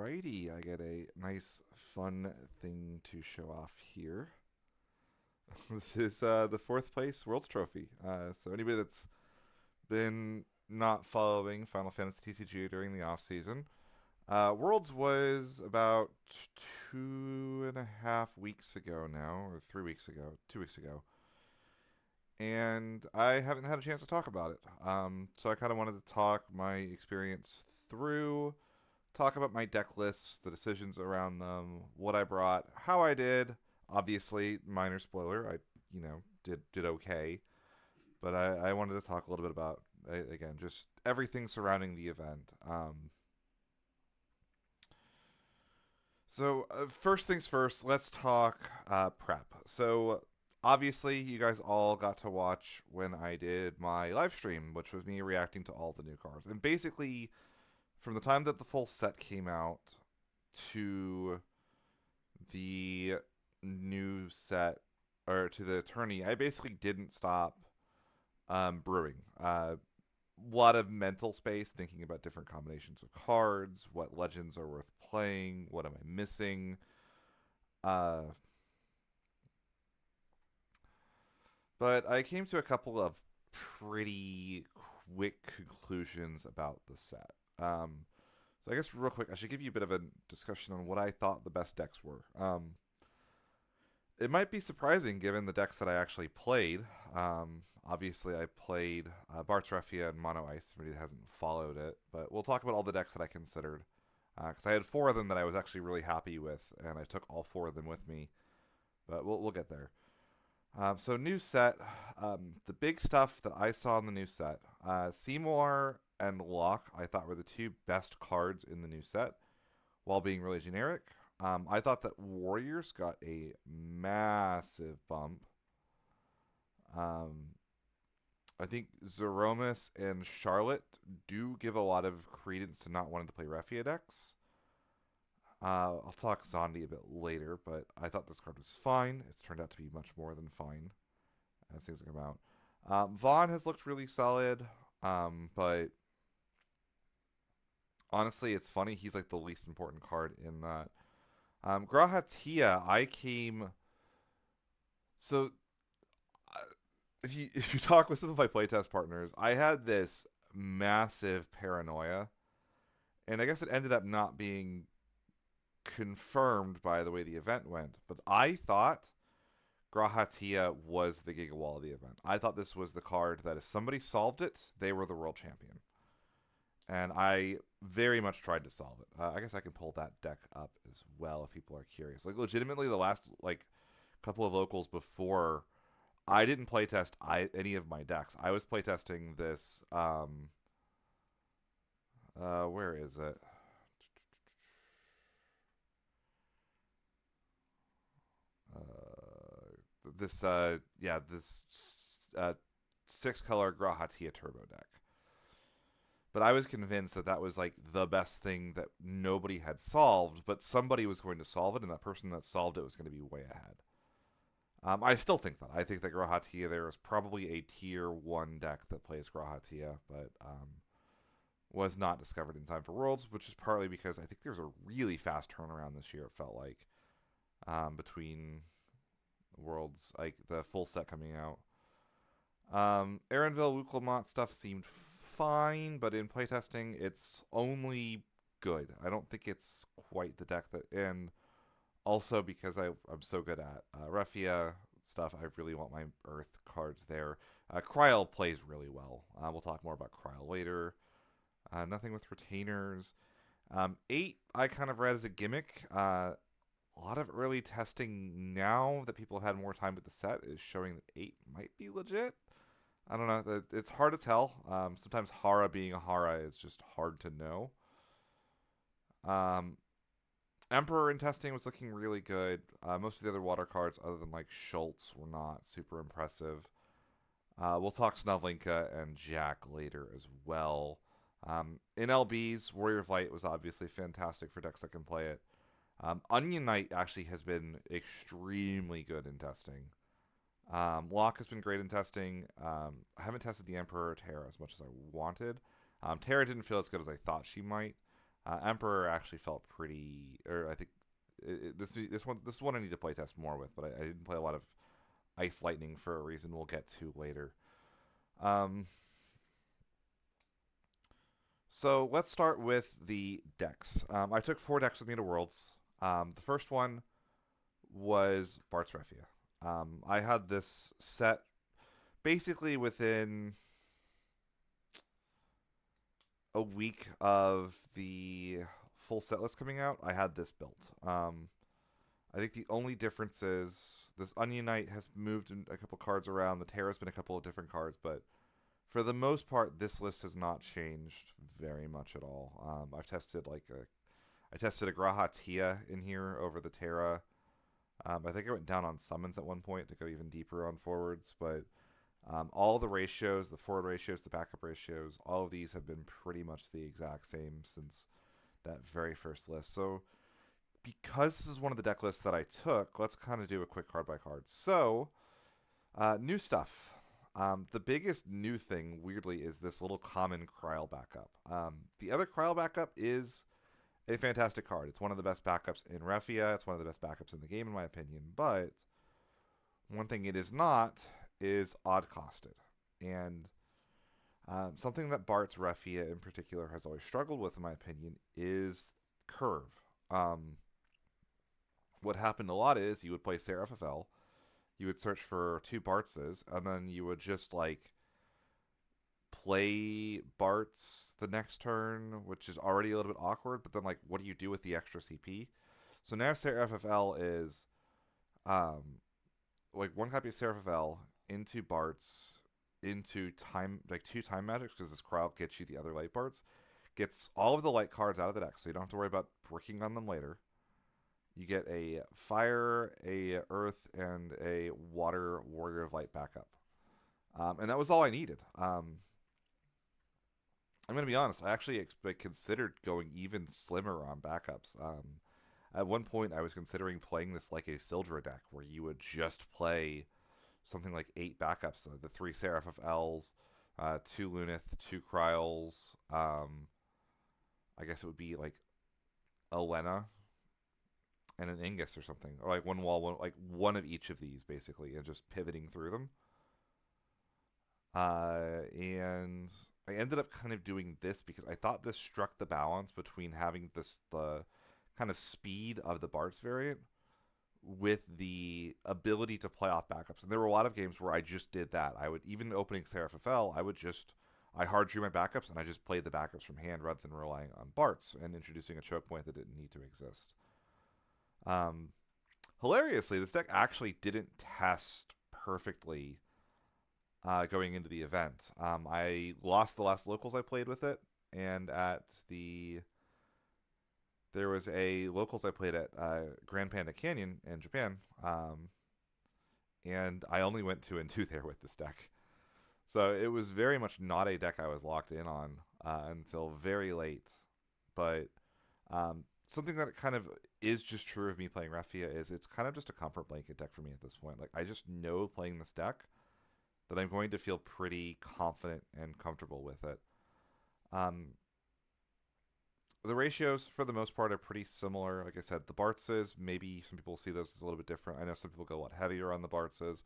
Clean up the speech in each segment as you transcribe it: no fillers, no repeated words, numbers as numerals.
Alrighty, I get a nice, fun thing to show off here. This is the fourth place World's Trophy. So anybody that's been not following Final Fantasy TCG during the off season, Worlds was about 2.5 weeks ago now, or 3 weeks ago, 2 weeks ago, and I haven't had a chance to talk about it. So I kind of wanted to talk my experience through, talk about my deck lists, the decisions around them, what I brought, how I did. Obviously, minor spoiler, I did okay, but I wanted to talk a little bit about again just everything surrounding the event. First things first, let's talk prep. So obviously, you guys all got to watch when I did my live stream, which was me reacting to all the new cards, and basically from the time that the full set came out to the new set or to the tourney, I basically didn't stop brewing. A lot of mental space, thinking about different combinations of cards, what legends are worth playing, what am I missing. Uh, but I came to a couple of pretty quick conclusions about the set. So I guess real quick, I should give you a bit of a discussion on what I thought the best decks were. It might be surprising given the decks that I actually played. Obviously, I played Bart's Refia and Mono Ice. Somebody that hasn't followed it, but we'll talk about all the decks that I considered because I had four of them that I was actually really happy with, and I took all four of them with me. But we'll get there. So new set, the big stuff that I saw in the new set, Seymour and Locke, I thought were the two best cards in the new set, while being really generic. I thought that Warriors got a massive bump. Um, I think Zeromus and Charlotte do give a lot of credence to not wanting to play Refia decks. I'll talk Zondi a bit later, but I thought this card was fine. It's turned out to be much more than fine as things come out. Vaughn has looked really solid, but honestly, it's funny. He's like the least important card in that. Grahatia, I came. So if you talk with some of my playtest partners, I had this massive paranoia, and I guess it ended up not being confirmed by the way the event went. But I thought Grahatia was the Giga Wall of the event. I thought this was the card that if somebody solved it, they were the world champion. And I very much tried to solve it. I guess I can pull that deck up as well if people are curious. Like legitimately, the last couple of locals before, I didn't playtest any of my decks. I was playtesting this. Where is it? This uh, six color Grahatia Turbo deck. But I was convinced that that was like the best thing that nobody had solved, but somebody was going to solve it, and that person that solved it was going to be way ahead. I still think that. I think that Grahatia there is probably a tier 1 deck that plays Grahatia, but was not discovered in time for Worlds, which is partly because I think there's a really fast turnaround this year, it felt like, between Worlds, like the full set coming out. Erenville Wukelmont stuff seemed fine, but in playtesting, it's only good. I don't think it's quite the deck that. And also because I'm so good at Refia stuff, I really want my Earth cards there. Kryl plays really well. We'll talk more about Kryl later. Nothing with retainers. 8, I kind of read as a gimmick. A lot of early testing now that people have had more time with the set is showing that 8 might be legit. I don't know. It's hard to tell. Sometimes Hara being a Hara is just hard to know. Emperor in testing was looking really good. Most of the other water cards, other than like Schultz, were not super impressive. We'll talk Snovlinka and Jack later as well. In LBs, Warrior of Light was obviously fantastic for decks that can play it. Onion Knight actually has been extremely good in testing. Locke has been great in testing. I haven't tested the Emperor or Terra as much as I wanted. Terra didn't feel as good as I thought she might. Emperor actually felt pretty, or I think this is one I need to play test more with, but I didn't play a lot of Ice Lightning for a reason we'll get to later. Um, so let's start with the decks. I took 4 decks with me to Worlds. The first one was Bart's Refia. I had this set basically within a week of the full set list coming out. I had this built. I think the only difference is this Onion Knight has moved a couple cards around. The Terra's been a couple of different cards, but for the most part, this list has not changed very much at all. I tested a Graha Tia in here over the Terra. I think I went down on summons at one point to go even deeper on forwards, but all the ratios, the forward ratios, the backup ratios, all of these have been pretty much the exact same since that very first list. So because this is one of the deck lists that I took, let's kind of do a quick card by card. So, new stuff. The biggest new thing, weirdly, is this little common Kryl backup. The other Kryl backup is a fantastic card. It's one of the best backups in Refia. It's one of the best backups in the game, in my opinion. But one thing it is not is odd costed. And something that Bart's Refia in particular has always struggled with, in my opinion, is curve. What happened a lot is you would play Seraph FL, you would search for 2 Bartzes, and then you would just like play Bart's the next turn, which is already a little bit awkward. But then, like, what do you do with the extra CP? So now Seraph FL is like 1 copy of Seraph FL into Bart's into time, like 2 time magics, because this crowd gets you the other light Bart's, gets all of the light cards out of the deck, so you don't have to worry about bricking on them later. You get a fire, a earth, and a water warrior of light backup. And that was all I needed. I'm going to be honest, I actually considered going even slimmer on backups. At one point, I was considering playing this like a Sildra deck, where you would just play something like 8 backups. So the 3 Seraph of L's, 2 Lunith, 2 Kryles. I guess it would be like Elena and an Ingus or something, or like like one of each of these basically, and just pivoting through them. And I ended up kind of doing this because I thought this struck the balance between having the kind of speed of the Bart's variant with the ability to play off backups. And there were a lot of games where I just did that. I would, even opening Seraph FL, I hard drew my backups and I just played the backups from hand rather than relying on Bart's and introducing a choke point that didn't need to exist. Hilariously, this deck actually didn't test perfectly going into the event. I lost the last locals I played with it, and there was a locals I played at Grand Panda Canyon in Japan, and I only went 2-2 there with this deck. So it was very much not a deck I was locked in on until very late. But something that kind of is just true of me playing Refia is it's kind of just a comfort blanket deck for me at this point. Like, I just know playing this deck that I'm going to feel pretty confident and comfortable with it. The ratios, for the most part, are pretty similar. Like I said, the Bartzes, maybe some people see those as a little bit different. I know some people go a lot heavier on the Bartzes.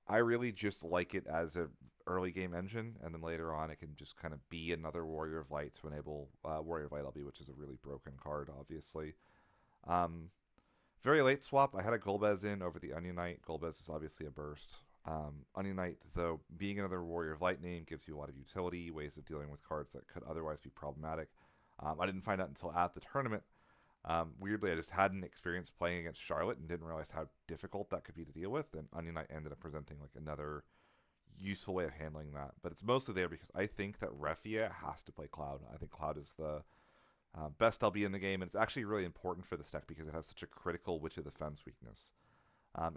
I really just like it as an early game engine, and then later on it can just kind of be another Warrior of Light to enable Warrior of Light LB, which is a really broken card, obviously. Very late swap, I had a Golbez in over the Onion Knight. Golbez is obviously a burst. Onion Knight, though, being another Warrior of Light name, gives you a lot of utility, ways of dealing with cards that could otherwise be problematic. I didn't find out until at the tournament. Weirdly, I just hadn't experienced playing against Charlotte and didn't realize how difficult that could be to deal with. And Onion Knight ended up presenting like another useful way of handling that. But it's mostly there because I think that Refia has to play Cloud. I think Cloud is the best LB in the game, and it's actually really important for this deck because it has such a critical Witch of the Fence weakness.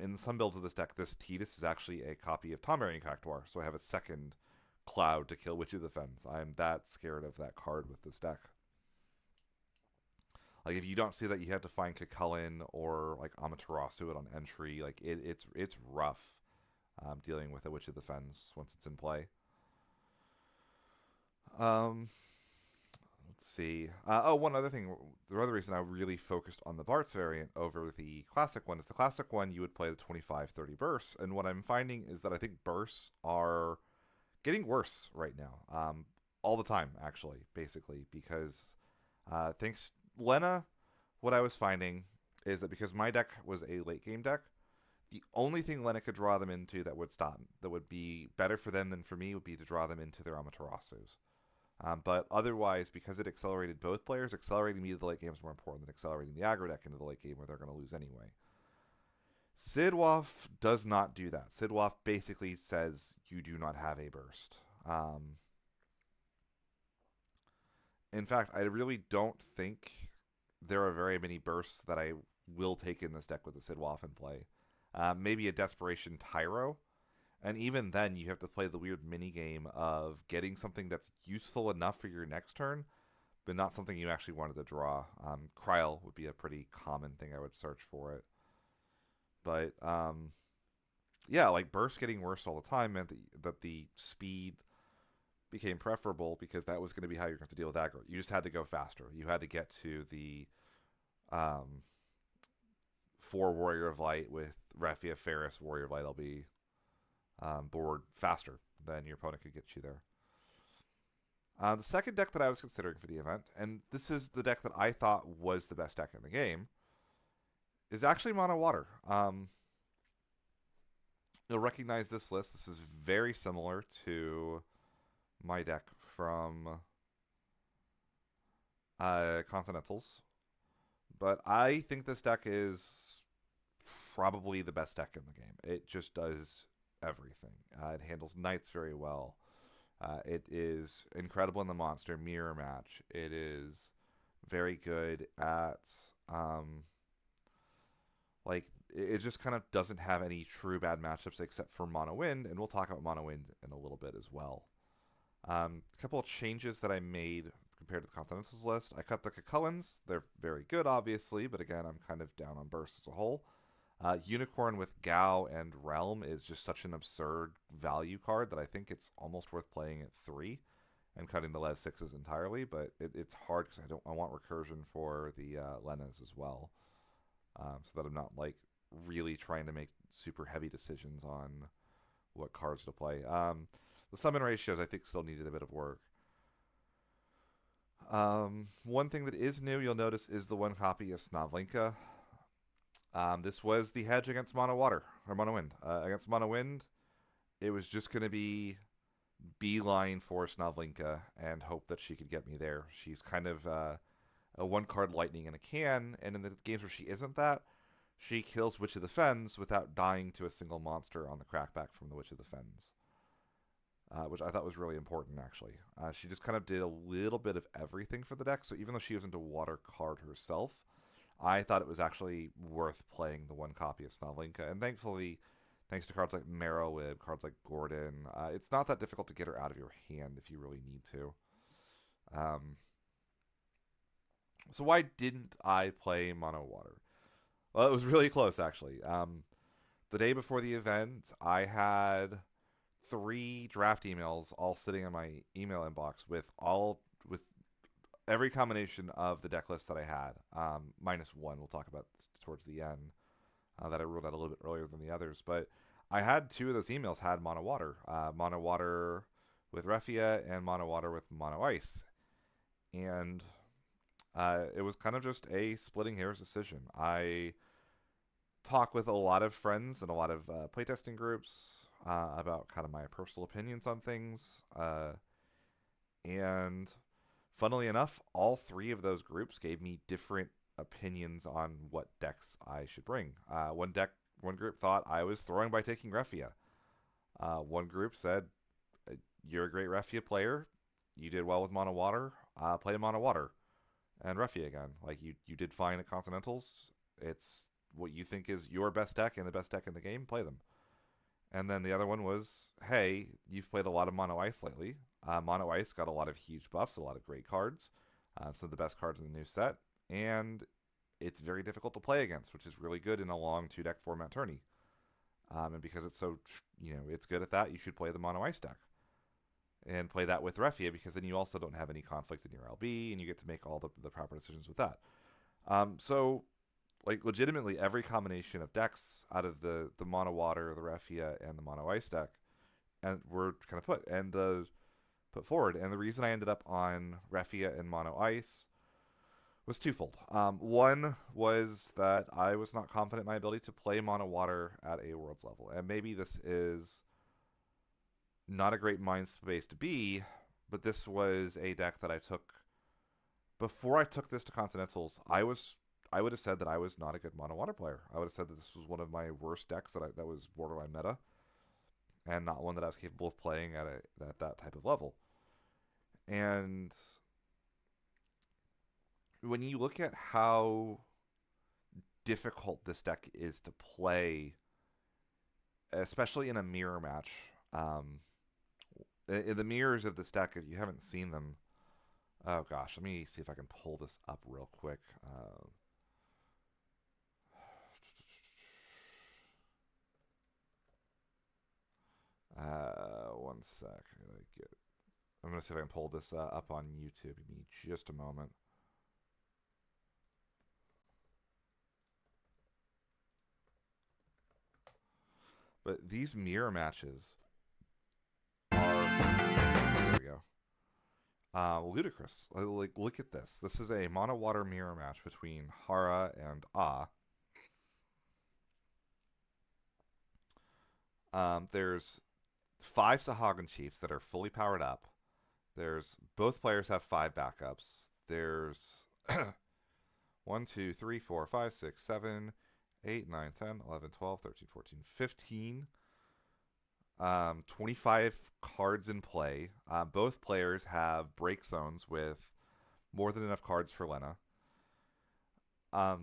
In some builds of this deck, this Tidus is actually a copy of Tomburying Cactuar, so I have a second Cloud to kill Witch of the Fence. I'm that scared of that card with this deck. Like, if you don't see that, you have to find Kakulin or like Amaterasu it on entry. Like, it's rough dealing with a Witch of the Fence once it's in play. Let's see. One other thing. The other reason I really focused on the Bart's variant over the classic one is the classic one you would play the 25-30 bursts, and what I'm finding is that I think bursts are getting worse right now. All the time, actually, basically, because thanks Lena, what I was finding is that because my deck was a late game deck, the only thing Lena could draw them into that would be better for them than for me would be to draw them into their Amaterasus. But otherwise, because it accelerated both players, accelerating me to the late game is more important than accelerating the aggro deck into the late game where they're going to lose anyway. Sidwaf does not do that. Sidwaf basically says you do not have a burst. In fact, I really don't think there are very many bursts that I will take in this deck with the Sidwaf in play. Maybe a Desperation Tyro, and even then, you have to play the weird mini game of getting something that's useful enough for your next turn, but not something you actually wanted to draw. Kryl would be a pretty common thing I would search for it. But yeah, like burst getting worse all the time meant that the speed became preferable because that was going to be how you're going to deal with aggro. You just had to go faster. You had to get to the 4 Warrior of Light with Raffia Ferris Warrior of Light LB board faster than your opponent could get you there. The second deck that I was considering for the event, and this is the deck that I thought was the best deck in the game, is actually Mono Water. You'll recognize this list. This is very similar to my deck from Continentals. But I think this deck is probably the best deck in the game. It just does everything. It handles Knights very well. It is incredible in the monster mirror match. It is very good at like it just kind of doesn't have any true bad matchups except for Mono Wind, and we'll talk about Mono Wind in a little bit as well. A couple of changes that I made compared to the Continentals list. I cut the Cucullins. They're very good, obviously, but again, I'm kind of down on bursts as a whole. Unicorn with Gao and Realm is just such an absurd value card that I think it's almost worth playing at 3 and cutting the Lev 6s entirely, but it's hard because I want recursion for the Lenas as well, so that I'm not like really trying to make super heavy decisions on what cards to play. The summon ratios I think still needed a bit of work. One thing that is new you'll notice is the one copy of Snavlinka. This was the hedge against Mono Water, or Mono Wind. Against Mono Wind, it was just going to be beeline for Snavlinka and hope that she could get me there. She's kind of a one-card lightning in a can, and in the games where she isn't that, she kills Witch of the Fens without dying to a single monster on the crackback from the Witch of the Fens. Which I thought was really important, actually. She just kind of did a little bit of everything for the deck, so even though she wasn't a water card herself, I thought it was actually worth playing the one copy of Snavlinka, and thankfully, thanks to cards like Marrowweb, cards like Gordon, it's not that difficult to get her out of your hand if you really need to. So why didn't I play Mono Water? Well, it was really close, actually. The day before the event, I had 3 draft emails all sitting in my email inbox with every combination of the deck list that I had, minus one we'll talk about towards the end, that I ruled out a little bit earlier than the others. But I had 2 of those emails had Mono Water with Refia and Mono Water with Mono Ice. And it was kind of just a splitting hairs decision. I talk with a lot of friends and a lot of playtesting groups about kind of my personal opinions on things. And funnily enough, all 3 of those groups gave me different opinions on what decks I should bring. One group thought I was throwing by taking Refia. One group said, "You're a great Refia player. You did well with Mono Water. Play Mono Water and Refia again. Like you did fine at Continentals. It's what you think is your best deck and the best deck in the game. Play them." And then the other one was, "Hey, you've played a lot of Mono Ice lately. Mono Ice got a lot of huge buffs, a lot of great cards, some of the best cards in the new set, and it's very difficult to play against, which is really good in a long 2-deck format tourney. And because it's so, it's good at that, you should play the Mono Ice deck." and play that with Refia, because then you also don't have any conflict in your LB and you get to make all the proper decisions with that. So like legitimately every combination of decks out of the mono water, the Refia, and the mono ice deck, and were kind of put forward. And the reason I ended up on Refia and mono ice was twofold. One was that I was not confident in my ability to play mono water at a worlds level, and maybe this is not a great mind space to be, but this was a deck that I took before I took this to Continentals. I would have said that I was not a good mono water player. I would have said that this was one of my worst decks that was borderline meta, and not one that I was capable of playing at that type of level. And when you look at how difficult this deck is to play, especially in a mirror match, in the mirrors of this deck, if you haven't seen them, oh gosh, let me see if I can pull this up real quick. One sec. I'm gonna see if I can pull this up on YouTube. Give me just a moment. But these mirror matches are, there we go. Ludicrous. Like, look at this. This is a mono water mirror match between Hara and Ah. There's 5 Sahagan Chiefs that are fully powered up. There's both players have 5 backups. There's 1, 2, 3, 4, 5, 6, 7, 8, 9, 10, 11, 12, 13, 14, 15. 25 cards in play. Both players have break zones with more than enough cards for Lena. The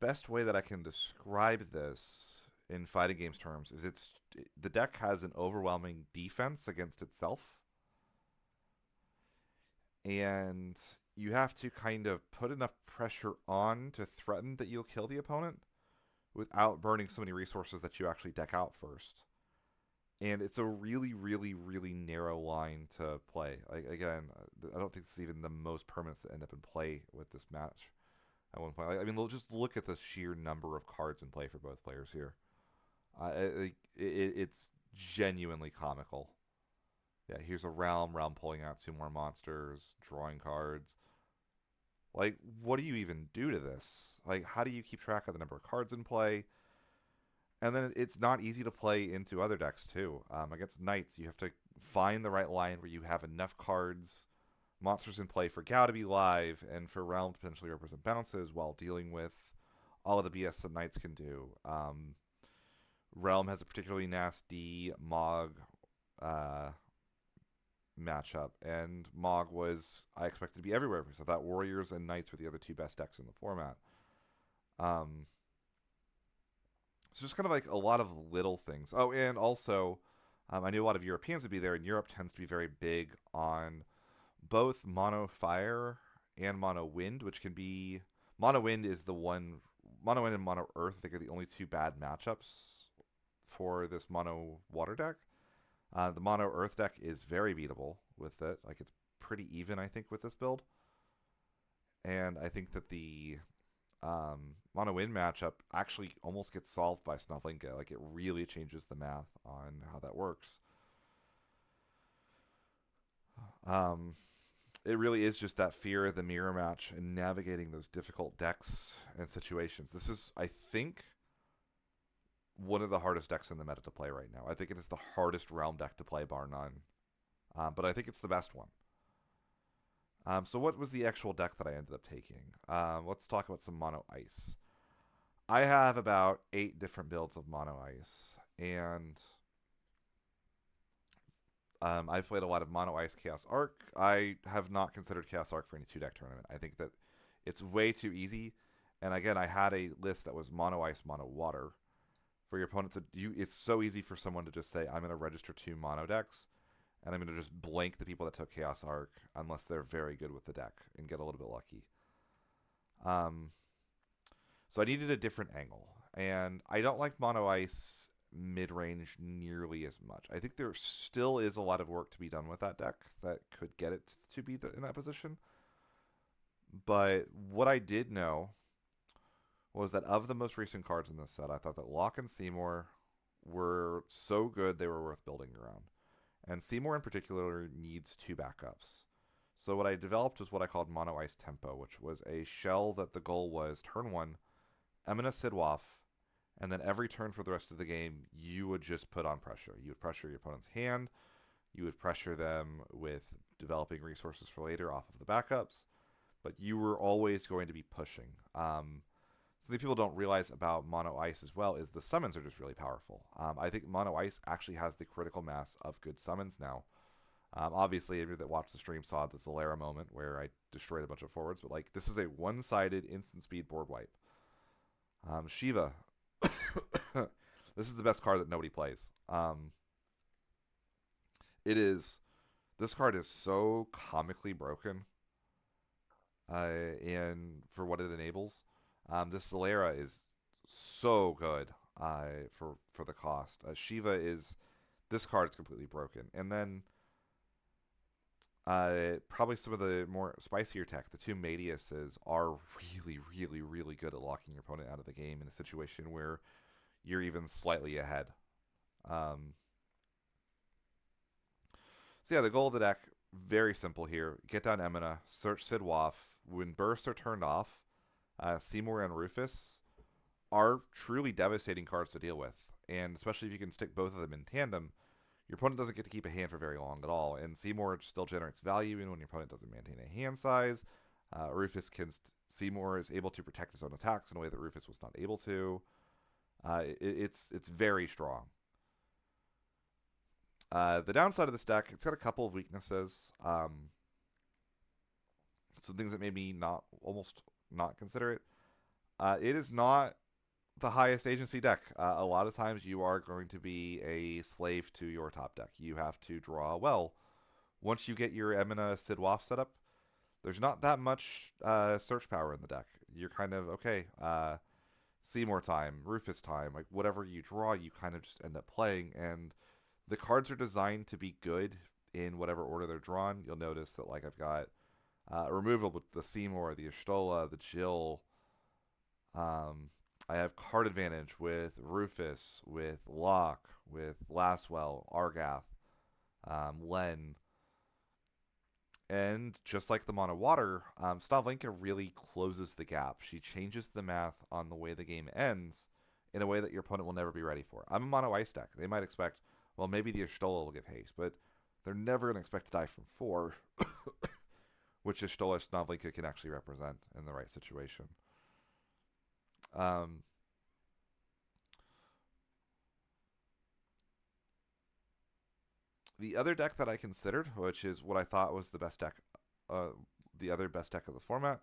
best way that I can describe this in fighting games terms is the deck has an overwhelming defense against itself, and you have to kind of put enough pressure on to threaten that you'll kill the opponent without burning so many resources that you actually deck out first. And it's a really, really, really narrow line to play. Like again, I don't think it's even the most permanents that end up in play with this match at one point. I mean, just look at the sheer number of cards in play for both players here. It's genuinely comical. Yeah, here's a realm pulling out 2 more monsters, drawing cards. Like, what do you even do to this? Like, how do you keep track of the number of cards in play? And then it's not easy to play into other decks too. Against Knights, you have to find the right line where you have enough cards, monsters in play for Gao to be live, and for Realm to potentially represent bounces while dealing with all of the BS that Knights can do. Realm has a particularly nasty Mog matchup, and Mog was, I expected to be everywhere because I thought Warriors and Knights were the other 2 best decks in the format. So just kind of like a lot of little things. Oh, and also, I knew a lot of Europeans would be there, and Europe tends to be very big on both mono fire and mono wind, which can be mono wind is the one. Mono wind and mono earth, I think, are the only 2 bad matchups for this mono water deck. The mono earth deck is very beatable with it. Like it's pretty even, I think, with this build. And I think that the mono wind matchup actually almost gets solved by Snovlinka. Like it really changes the math on how that works. It really is just that fear of the mirror match and navigating those difficult decks and situations. This is, I think, one of the hardest decks in the meta to play right now. I think it is the hardest realm deck to play, bar none. But I think it's the best one. So what was the actual deck that I ended up taking? Let's talk about some mono ice. I have about 8 different builds of mono ice, and I've played a lot of mono ice Chaos Arc. I have not considered Chaos Arc for any 2-deck tournament. I think that it's way too easy. And again, I had a list that was mono ice, mono water. For your opponent to it's so easy for someone to just say, I'm going to register 2 mono decks, and I'm going to just blank the people that took Chaos Arc unless they're very good with the deck and get a little bit lucky. So I needed a different angle, and I don't like mono ice mid-range nearly as much. I think there still is a lot of work to be done with that deck that could get it to be in that position. But what I did know was that of the most recent cards in this set, I thought that Locke and Seymour were so good they were worth building around. And Seymour in particular needs two backups. So what I developed was what I called Mono Ice Tempo, which was a shell that the goal was turn one, Emina Sidwaf, and then every turn for the rest of the game, you would just put on pressure. You would pressure your opponent's hand, you would pressure them with developing resources for later off of the backups, but you were always going to be pushing. Something people don't realize about Mono Ice as well is the summons are just really powerful. I think Mono Ice actually has the critical mass of good summons now. Obviously, everybody that watched the stream saw the Zalera moment where I destroyed a bunch of forwards, but like this is a one-sided instant speed board wipe. Shiva, this is the best card that nobody plays. It is. This card is so comically broken, and for what it enables. This Zalera is so good for the cost. Shiva is this card is completely broken, and then probably some of the more spicier tech. The two Madiuses are really good at locking your opponent out of the game in a situation where you're even slightly ahead. So yeah, the goal of the deck very simple here. Get down Emina, search Sidwaf. When bursts are turned off, Seymour and Rufus are truly devastating cards to deal with. And especially if you can stick both of them in tandem, your opponent doesn't get to keep a hand for very long at all. And Seymour still generates value even when your opponent doesn't maintain a hand size. Rufus can... Seymour is able to protect his own attacks in a way that Rufus was not able to. It's very strong. The downside of this deck, it's got a couple of weaknesses. Some things that made me almost not consider it. It is not the highest agency deck. A lot of times you are going to be a slave to your top deck. You have to draw well. Once you get your Emina Sidwaf set up, there's not that much search power in the deck. You're kind of, okay, Seymour time, Rufus time, like whatever you draw, you kind of just end up playing. And the cards are designed to be good in whatever order they're drawn. You'll notice that like I've got removal with the Seymour, the Y'shtola, the Jill. I have card advantage with Rufus, with Locke, with Laswell, Argath, Len. And just like the Mono Water, Stavlenka really closes the gap. She changes the math on the way the game ends in a way that your opponent will never be ready for. I'm a Mono Ice deck. They might expect, well, maybe the Y'shtola will give haste, but they're never going to expect to die from 4, which Y'shtola Stavlenka can actually represent in the right situation. The other deck that I considered, which is what I thought was the best deck, the other best deck of the format,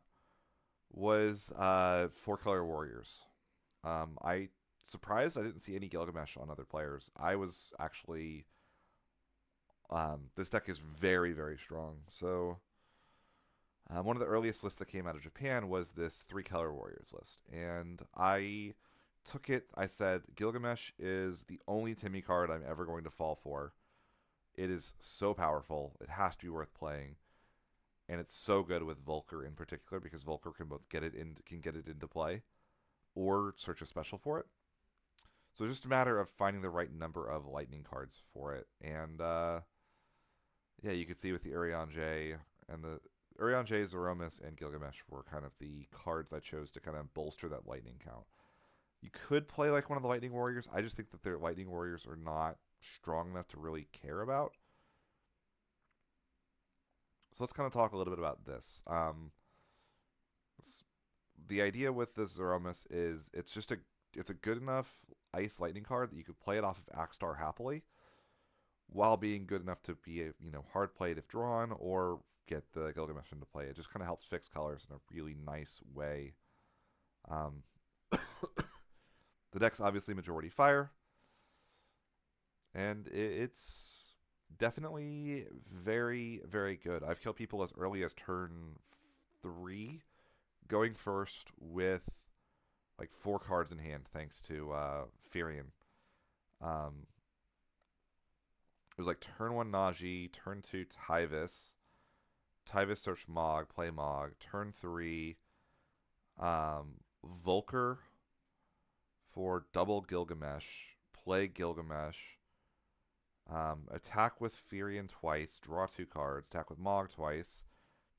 was 4-color Warriors. I surprised I didn't see any Gilgamesh on other players. I was actually... this deck is very strong. So one of the earliest lists that came out of Japan was this 3-color Warriors list. And I took it, I said, Gilgamesh is the only Timmy card I'm ever going to fall for. It is so powerful. It has to be worth playing. And it's so good with Volker in particular because Volker can both get it into play or search a special for it. So it's just a matter of finding the right number of lightning cards for it. And yeah, you can see with the Urianger and the Urianger, Zeromus, and Gilgamesh were kind of the cards I chose to kind of bolster that lightning count. You could play like one of the Lightning Warriors. I just think that their Lightning Warriors are not strong enough to really care about. So let's kind of talk a little bit about this. The idea with the Zeromus is it's a good enough Ice Lightning card that you could play it off of Axstar happily, while being good enough to be hard played if drawn or get the Gilgamesh into play. It just kind of helps fix colors in a really nice way. The deck's obviously majority fire, and it's definitely very good. I've killed people as early as turn 3, going first with like 4 cards in hand, thanks to Firion. it was like turn 1 Najee, turn 2 Tyvis, Tyvis search Mog, play Mog, turn 3 Volker for double Gilgamesh, play Gilgamesh, attack with Furion twice, draw 2 cards, attack with Mog twice,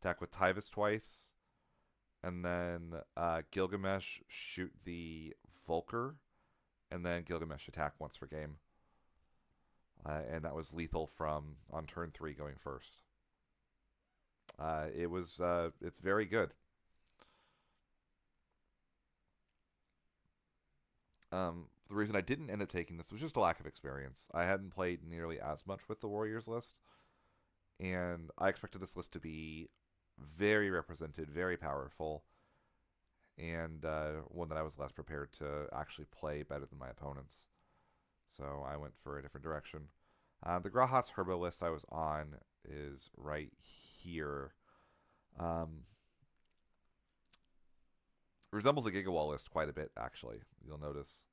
attack with Tyvis twice, and then Gilgamesh shoot the Volker, and then Gilgamesh attack once for game. And that was lethal from on turn 3 going first. It's very good. The reason I didn't end up taking this was just a lack of experience. I hadn't played nearly as much with the Warriors list, and I expected this list to be very represented, very powerful, and one that I was less prepared to actually play better than my opponents. So I went for a different direction. The Grahat's Herbo list I was on is right here. Resembles a Gigawall list quite a bit, actually. You'll notice.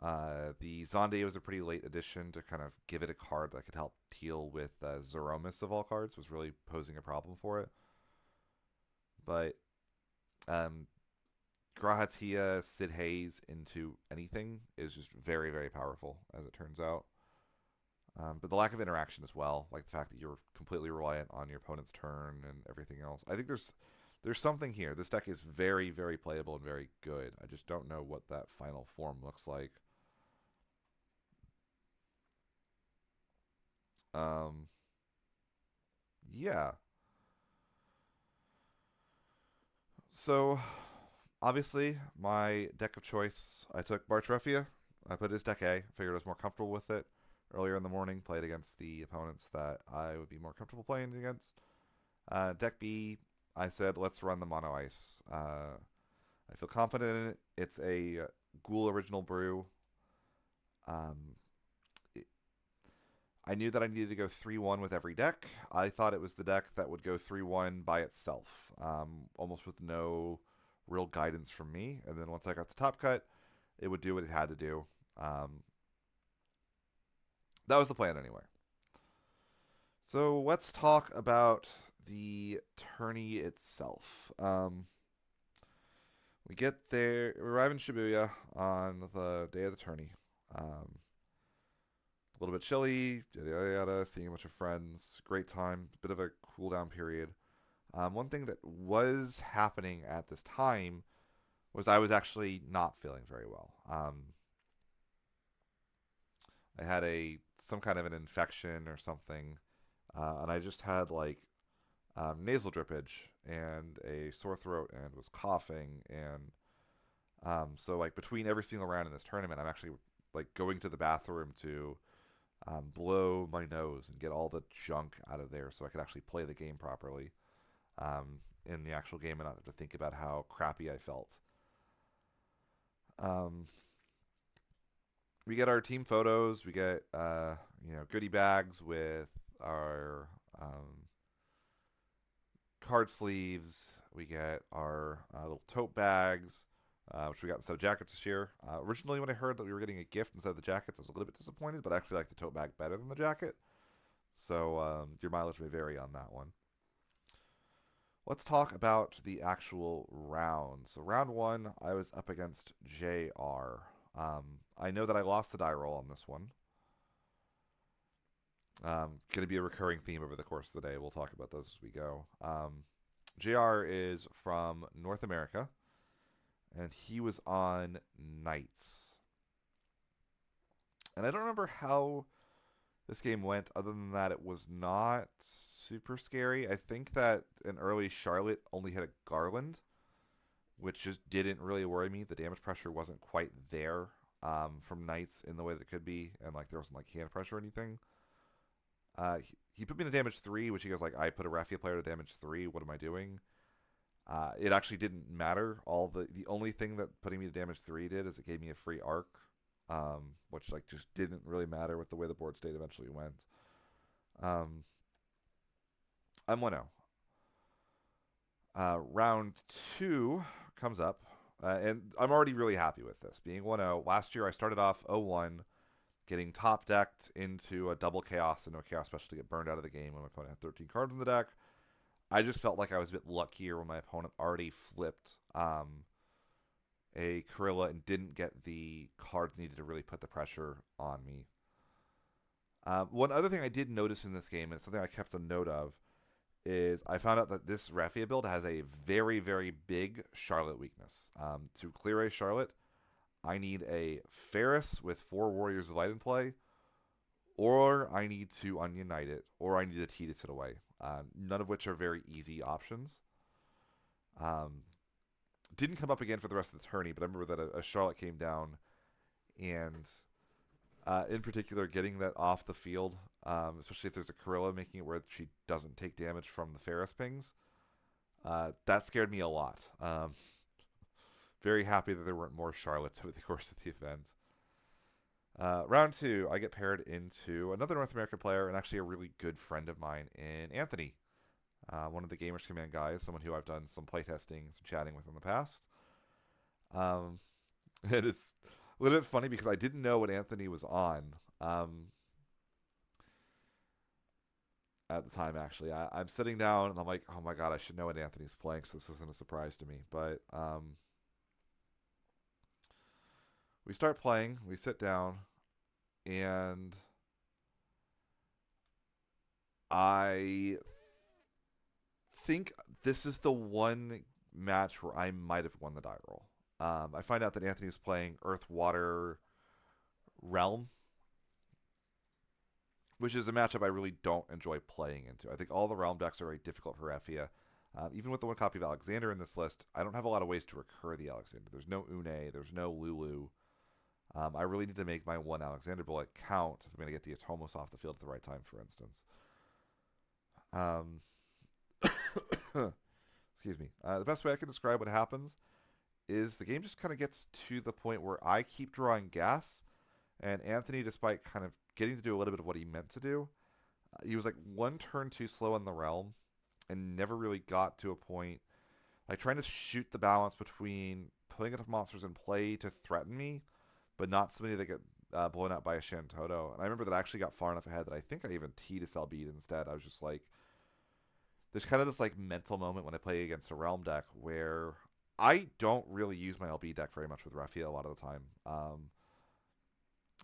The Zonde was a pretty late addition to kind of give it a card that could help deal with Zeromus of all cards, was really posing a problem for it. But Grahatia, Sid Hayes into anything is just very, very powerful, as it turns out. But the lack of interaction as well, like the fact that you're completely reliant on your opponent's turn and everything else. I think there's something here. This deck is very, very playable and very good. I just don't know what that final form looks like. Yeah. So, obviously, my deck of choice, I took Bartrefia. I put his deck A. Figured I was more comfortable with it. Earlier in the morning, played against the opponents that I would be more comfortable playing against. Deck B, I said, let's run the Mono Ice. I feel confident in it. It's a Ghoul Original Brew. Um, I knew that I needed to go 3-1 with every deck. I thought it was the deck that would go 3-1 by itself, almost with no real guidance from me. And then once I got the top cut, it would do what it had to do. That was the plan anyway. So let's talk about the tourney itself. We get there, we arrive in Shibuya on the day of the tourney. A little bit chilly, yada yada yada, seeing a bunch of friends, great time, bit of a cool down period. One thing that was happening at this time was I was actually not feeling very well. I had some kind of an infection or something, and I just had like nasal drippage and a sore throat and was coughing and so like between every single round in this tournament, I'm actually like going to the bathroom to blow my nose and get all the junk out of there so I could actually play the game properly in the actual game and not have to think about how crappy I felt. We get our team photos. We get goodie bags with our card sleeves. We get our little tote bags, which we got instead of jackets this year. Originally, when I heard that we were getting a gift instead of the jackets, I was a little bit disappointed, but I actually like the tote bag better than the jacket. So your mileage may vary on that one. Let's talk about the actual round. So round 1, I was up against JR. I know that I lost the die roll on this one. Going to be a recurring theme over the course of the day. We'll talk about those as we go. JR is from North America, and he was on Knights. And I don't remember how this game went, other than that it was not super scary. I think that an early Charlotte only had a Garland, which just didn't really worry me. The damage pressure wasn't quite there from Knights in the way that it could be, and like there wasn't like hand pressure or anything. He put me to damage 3, which he goes like, I put a Raffia player to damage 3. What am I doing? It actually didn't matter. The only thing that putting me to damage 3 did is it gave me a free arc, which like just didn't really matter with the way the board state eventually went. I'm 1-0. Round 2 comes up. And I'm already really happy with this. Being 1-0, last year I started off 0-1, getting top decked into a double chaos and no chaos special to get burned out of the game when my opponent had 13 cards in the deck. I just felt like I was a bit luckier when my opponent already flipped a Corilla and didn't get the cards needed to really put the pressure on me. One other thing I did notice in this game, and something I kept a note of, is I found out that this Raffia build has a very, very big Charlotte weakness. To clear a Charlotte, I need a Ferris with 4 Warriors of Light in play, or I need to Unite it, or I need to T to sit away. None of which are very easy options. Didn't come up again for the rest of the tourney, but I remember that a Charlotte came down, and in particular, getting that off the field, especially if there's a Corilla, making it where she doesn't take damage from the Ferris pings, that scared me a lot. Very happy that there weren't more Charlottes over the course of the event. Round 2, I get paired into another North American player and actually a really good friend of mine in Anthony. One of the Gamers Command guys, someone who I've done some playtesting, some chatting with in the past. And it's a little bit funny because I didn't know what Anthony was on at the time, actually. I'm sitting down and I'm like, oh my god, I should know what Anthony's playing, so this isn't a surprise to me. But we start playing, we sit down, and I think this is the one match where I might have won the die roll. I find out that Anthony was playing Earth, Water, Realm, which is a matchup I really don't enjoy playing into. I think all the Realm decks are very difficult for Raffia. Even with the one copy of Alexander in this list, I don't have a lot of ways to recur the Alexander. There's no Une, there's no Lulu. I really need to make my one Alexander bullet count if I'm going to get the Atomos off the field at the right time, for instance. Excuse me. The best way I can describe what happens is the game just kind of gets to the point where I keep drawing gas, and Anthony, despite kind of getting to do a little bit of what he meant to do, he was like one turn too slow in the realm and never really got to a point like trying to shoot the balance between putting enough monsters in play to threaten me, but not somebody that get blown out by a Shantoto. And I remember that I actually got far enough ahead that I think I even T to sell beat instead. I was just like, there's kind of this like mental moment when I play against a realm deck where I don't really use my LB deck very much with Raffia a lot of the time.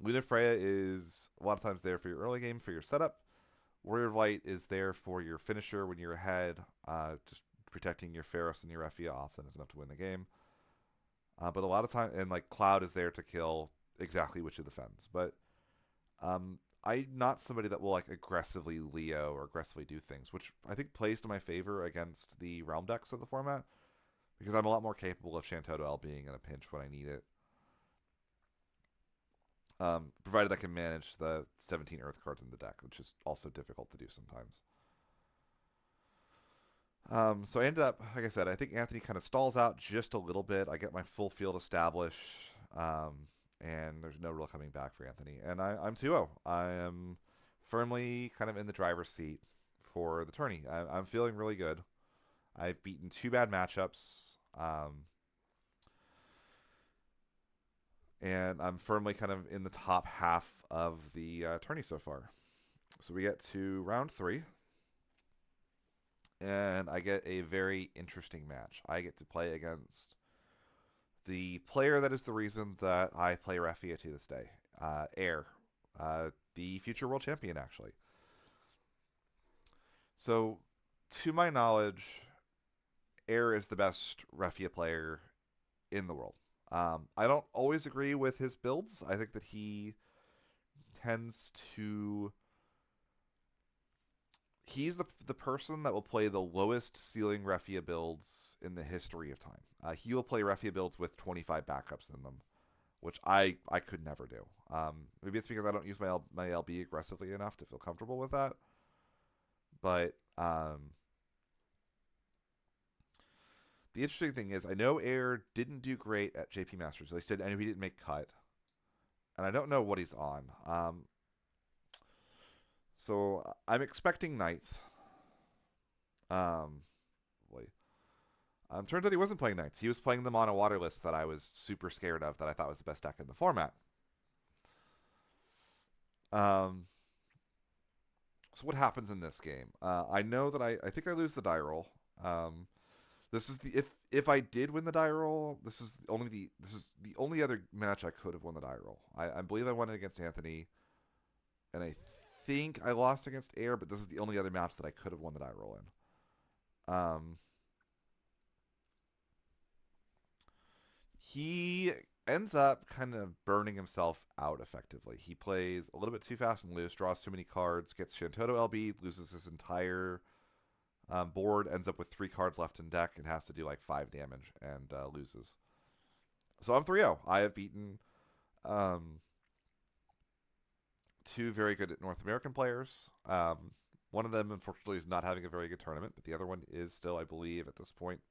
Luna Freya is a lot of times there for your early game, for your setup. Warrior of Light is there for your finisher when you're ahead, just protecting your Ferris and your Raffia often is enough to win the game. But a lot of time, and like Cloud is there to kill exactly which of the fens. But I'm not somebody that will like aggressively Leo or aggressively do things, which I think plays to my favor against the realm decks of the format, because I'm a lot more capable of Shantoto being in a pinch when I need it. Provided I can manage the 17 Earth cards in the deck, which is also difficult to do sometimes. So I ended up, like I said, I think Anthony kind of stalls out just a little bit. I get my full field established, and there's no real coming back for Anthony. And I'm 2-0. I am firmly kind of in the driver's seat for the tourney. I'm feeling really good. I've beaten 2 bad matchups, and I'm firmly kind of in the top half of the tourney so far. So we get to round 3. And I get a very interesting match. I get to play against the player that is the reason that I play Raffia to this day, Air, the future world champion, actually. So, to my knowledge, Air is the best Raffia player in the world. I don't always agree with his builds. I think that he tends to... He's the person that will play the lowest ceiling Raffia builds in the history of time. He will play Raffia builds with 25 backups in them, which I could never do. Maybe it's because I don't use my LB aggressively enough to feel comfortable with that. But the interesting thing is, I know Air didn't do great at JP Masters. At least I know he didn't make cut, and I don't know what he's on. So I'm expecting Knights. Turns out he wasn't playing Knights. He was playing the mono water list that I was super scared of, that I thought was the best deck in the format. Um, so what happens in this game? I know that I think I lose the die roll. This is the if I did win the die roll, this is the only other match I could have won the die roll. I believe I won it against Anthony, and I think I lost against Air, but this is the only other match that I could have won the die roll in. He ends up kind of burning himself out effectively. He plays a little bit too fast and loose, draws too many cards, gets Shantoto LB, loses his entire board, ends up with 3 cards left in deck, and has to do like 5 damage and loses. So I'm 3-0. I have beaten 2 very good North American players. One of them, unfortunately, is not having a very good tournament, but the other one is still, I believe, at this point,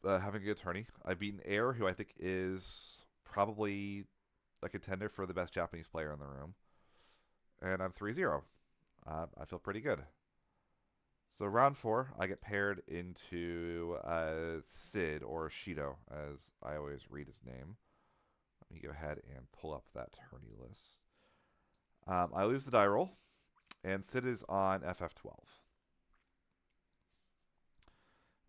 having a good tourney. I've beaten Air, who I think is probably a contender for the best Japanese player in the room. And I'm 3-0. I feel pretty good. So round 4, I get paired into Sid, or Shido, as I always read his name. Let me go ahead and pull up that tourney list. I lose the die roll, and Sid is on FF12.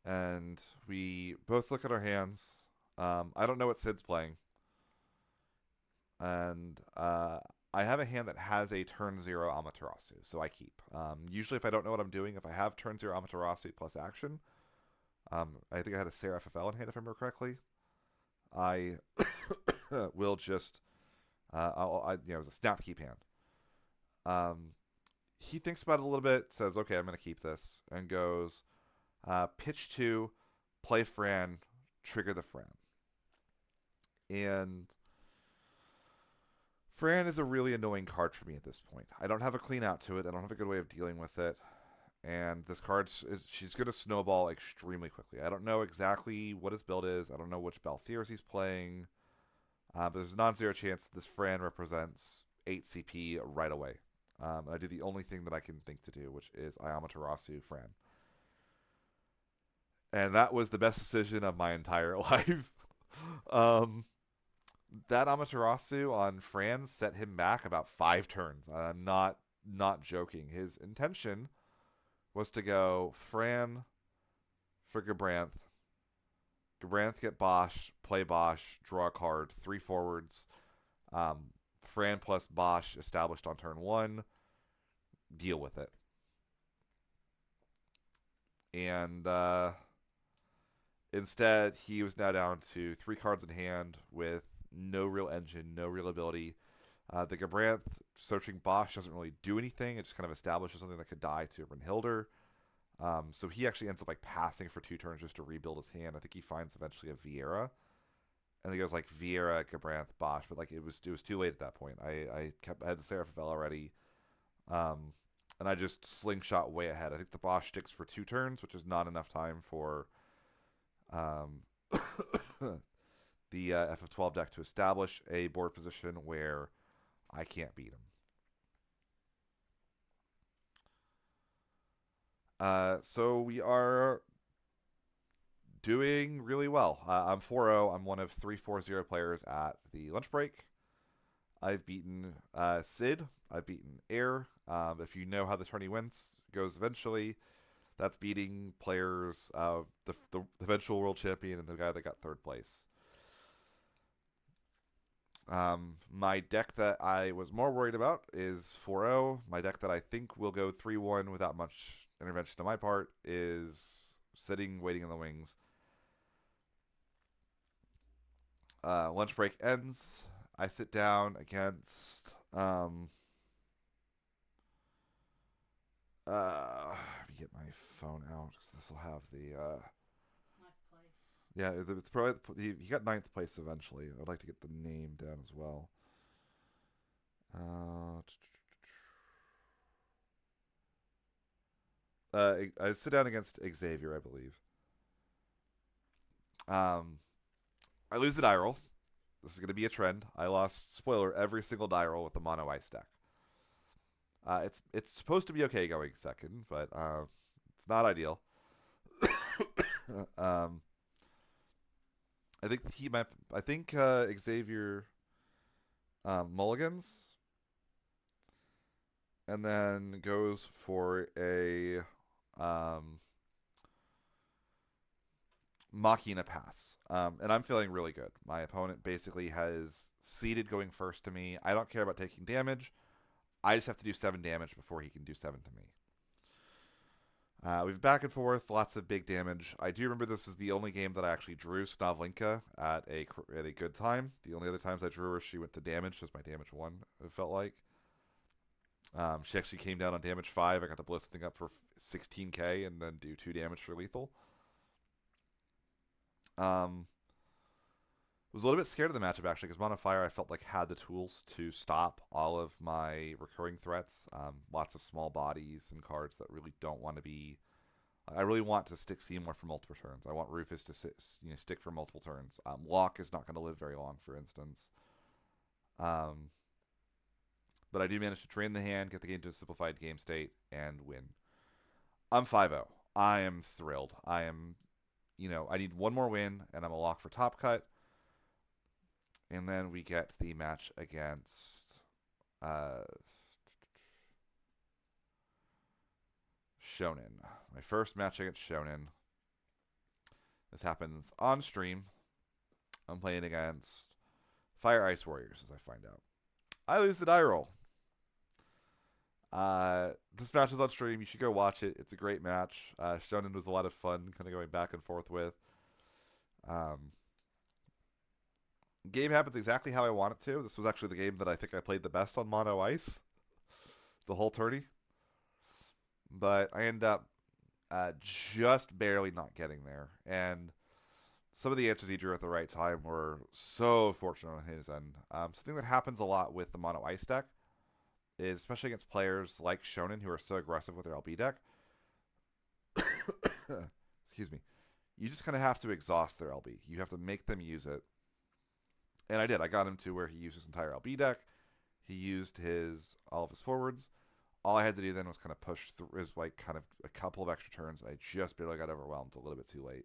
And we both look at our hands. I don't know what Sid's playing. And I have a hand that has a turn 0 Amaterasu, so I keep. Usually if I don't know what I'm doing, if I have turn 0 Amaterasu plus action, I think I had a Sarah FFL in hand if I remember correctly, I will just, it was a snap keep hand. He thinks about it a little bit, says, okay, I'm going to keep this, and goes, pitch 2, play Fran, trigger the Fran. And Fran is a really annoying card for me at this point. I don't have a clean out to it. I don't have a good way of dealing with it. And this card, she's going to snowball extremely quickly. I don't know exactly what his build is. I don't know which Balthiers he's playing. But there's a non-zero chance this Fran represents 8 CP right away. I do the only thing that I can think to do, which is Amaterasu Fran. And that was the best decision of my entire life. That Amaterasu on Fran set him back about 5 turns. I'm not joking. His intention was to go Fran for Gabranth. Gabranth get Bosch, play Bosch, draw a card, 3 forwards. Fran plus Bosch established on turn 1. Deal with it. And instead, he was now down to 3 cards in hand with no real engine, no real ability. The Gabranth searching Bosch doesn't really do anything. It just kind of establishes something that could die to Brynhilder. So he actually ends up like passing for 2 turns just to rebuild his hand. I think he finds eventually a Vieira, and he goes like Vieira, Gabranth, Bosch, but like it was too late at that point. I had the Seraphil already, and I just slingshot way ahead. I think the Bosch sticks for 2 turns, which is not enough time for the FF12 deck to establish a board position where I can't beat him. So we are doing really well. I'm 4-0. I'm one of 3 4-0 players at the lunch break. I've beaten Sid. I've beaten Air. If you know how the tourney goes eventually, that's beating players, the eventual world champion and the guy that got 3rd place. My deck that I was more worried about is 4-0. My deck that I think will go 3-1 without much intervention on my part is sitting, waiting in the wings. Lunch break ends. I sit down against let me get my phone out because this will have the yeah, it's probably he got 9th place eventually. I'd like to get the name down as well. I sit down against Xavier, I believe. I lose the die roll. This is going to be a trend. I lost, spoiler, every single die roll with the mono ice deck. It's supposed to be okay going second, but it's not ideal. um, I think he might. I think Xavier mulligans and then goes for a um, Machina pass. And I'm feeling really good. My opponent basically has seeded going first to me. I don't care about taking damage. I just have to do 7 damage before he can do 7 to me. We've back and forth, lots of big damage. I do remember this is the only game that I actually drew Snovlinka at a good time. The only other times I drew her, she went to damage, was my damage 1, it felt like. She actually came down on damage 5. I got to blow something up for 16k and then do 2 damage for lethal. Was a little bit scared of the matchup actually because Mono Fire I felt like had the tools to stop all of my recurring threats. Lots of small bodies and cards that really don't want to be. I really want to stick Seymour for multiple turns. I want Rufus to stick for multiple turns. Locke is not going to live very long, for instance. But I do manage to train the hand, get the game to a simplified game state, and win. I'm 5-0. I am thrilled. I am, I need one more win, and I'm a lock for top cut. And then we get the match against Shonen. My first match against Shonen. This happens on stream. I'm playing against Fire Ice Warriors, as I find out. I lose the die roll. This match is on stream. You should go watch it. It's a great match. Shonen was a lot of fun, kind of going back and forth with. Game happens exactly how I want it to. This was actually the game that I think I played the best on Mono Ice, the whole tourney. But I end up just barely not getting there. And some of the answers he drew at the right time were so fortunate on his end. Something that happens a lot with the Mono Ice deck is, especially against players like Shonen who are so aggressive with their LB deck, excuse me, you just kind of have to exhaust their LB. You have to make them use it. And I did. I got him to where he used his entire LB deck. He used all of his forwards. All I had to do then was kind of push through, is like kind of a couple of extra turns. I just barely got overwhelmed a little bit too late.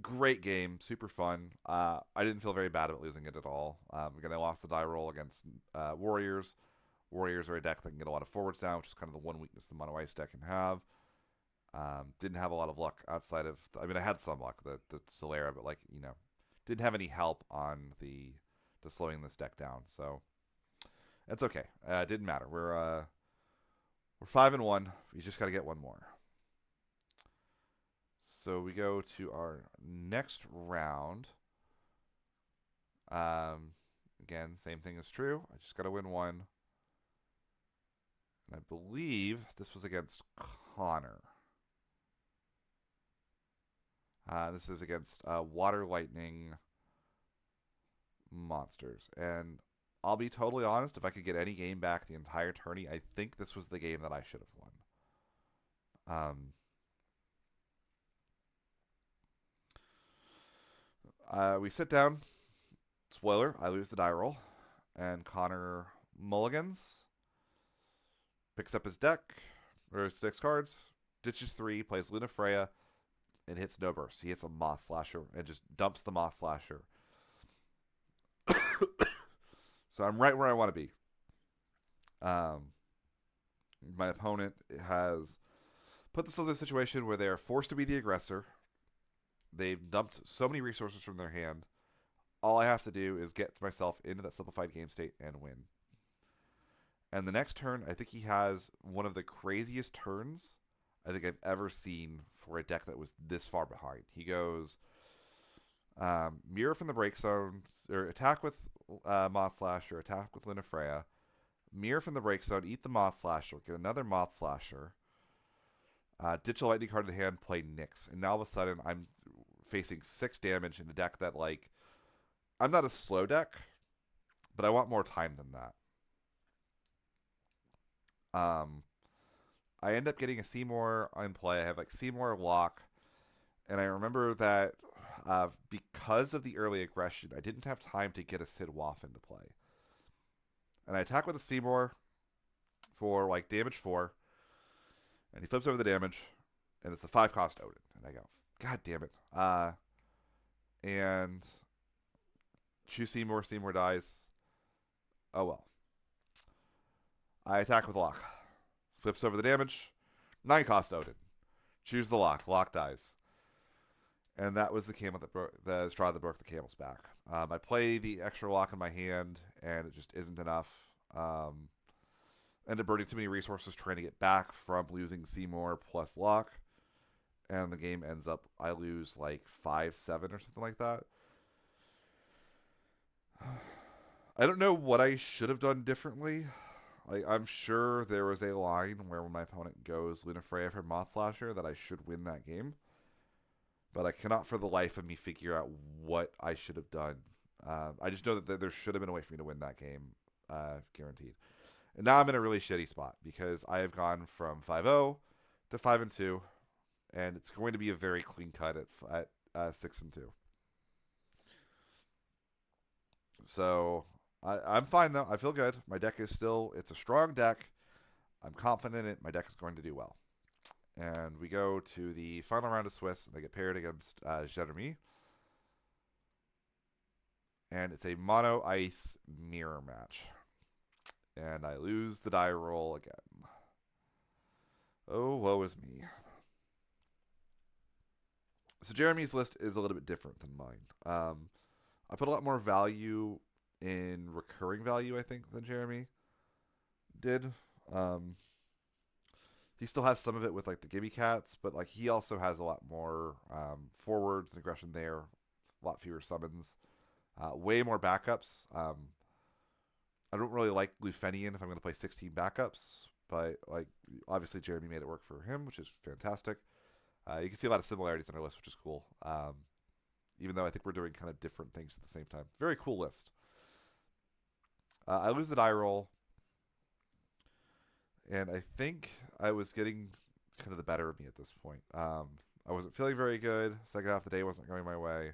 Great game, super fun. I didn't feel very bad about losing it at all. Again, I lost the die roll against Warriors. Warriors are a deck that can get a lot of forwards down, which is kind of the one weakness the Mono Ice deck can have. Didn't have a lot of luck outside of. I mean, I had some luck, the Solera, but didn't have any help on the slowing this deck down. So it's okay. It didn't matter. We're 5-1. We just got to get one more. So we go to our next round. Again, same thing is true. I just got to win one. And I believe this was against Connor. This is against Water Lightning Monsters. And I'll be totally honest, if I could get any game back the entire tourney, I think this was the game that I should have won. We sit down. Spoiler, I lose the die roll. And Connor mulligans. Picks up his deck, or 6 cards, ditches 3, plays Luna Freya, and hits no burst. He hits a Moth Slasher and just dumps the Moth Slasher. So I'm right where I want to be. My opponent has put themselves in a situation where they are forced to be the aggressor. They've dumped so many resources from their hand. All I have to do is get myself into that simplified game state and win. And the next turn, I think he has one of the craziest turns I think I've ever seen for a deck that was this far behind. He goes Mirror from the Break Zone, or attack with Moth Slasher, attack with Luna Freya, Mirror from the Break Zone, eat the Moth Slasher, get another Moth Slasher, ditch a lightning card in hand, play Nyx. And now all of a sudden I'm facing 6 damage in a deck that, like, I'm not a slow deck, but I want more time than that. I end up getting a Seymour in play. I have like Seymour lock, and I remember that because of the early aggression, I didn't have time to get a Sid Waff into play. And I attack with a Seymour for like damage 4, And he flips over the damage, and it's a 5-cost Odin. And I go, God damn it. And choose Seymour. Seymour dies. Oh well. I attack with lock. Flips over the damage. 9-cost Odin. Choose the lock. Lock dies. And that was the camel that broke the straw that broke the camel's back. I play the extra lock in my hand, and it just isn't enough. Ended up burning too many resources trying to get back from losing Seymour plus lock, and the game ends up I lose like 5-7 or something like that. I don't know what I should have done differently. I'm sure there was a line where when my opponent goes Lunafreya for Moth Slasher that I should win that game, but I cannot for the life of me figure out what I should have done. I just know that there should have been a way for me to win that game, guaranteed. And now I'm in a really shitty spot because I have gone from 5-0 to 5-2, and it's going to be a very clean cut at 6-2. So I'm fine though. I feel good. My deck is it's a strong deck. I'm confident in it. My deck is going to do well. And we go to the final round of Swiss, and they get paired against Jeremy. And it's a mono ice mirror match. And I lose the die roll again. Oh, woe is me. So Jeremy's list is a little bit different than mine. I put a lot more value in recurring value, I think, than Jeremy did. He still has some of it with like the Gimme Cats, but like he also has a lot more forwards and aggression there, a lot fewer summons, way more backups. I don't really like Lufenian if I'm going to play 16 backups, but like obviously Jeremy made it work for him, which is fantastic. You can see a lot of similarities in our list, which is cool. Even though I think we're doing kind of different things at the same time. Very cool list. I lose the die roll, and I think I was getting kind of the better of me at this point. I wasn't feeling very good. Second half of the day wasn't going my way.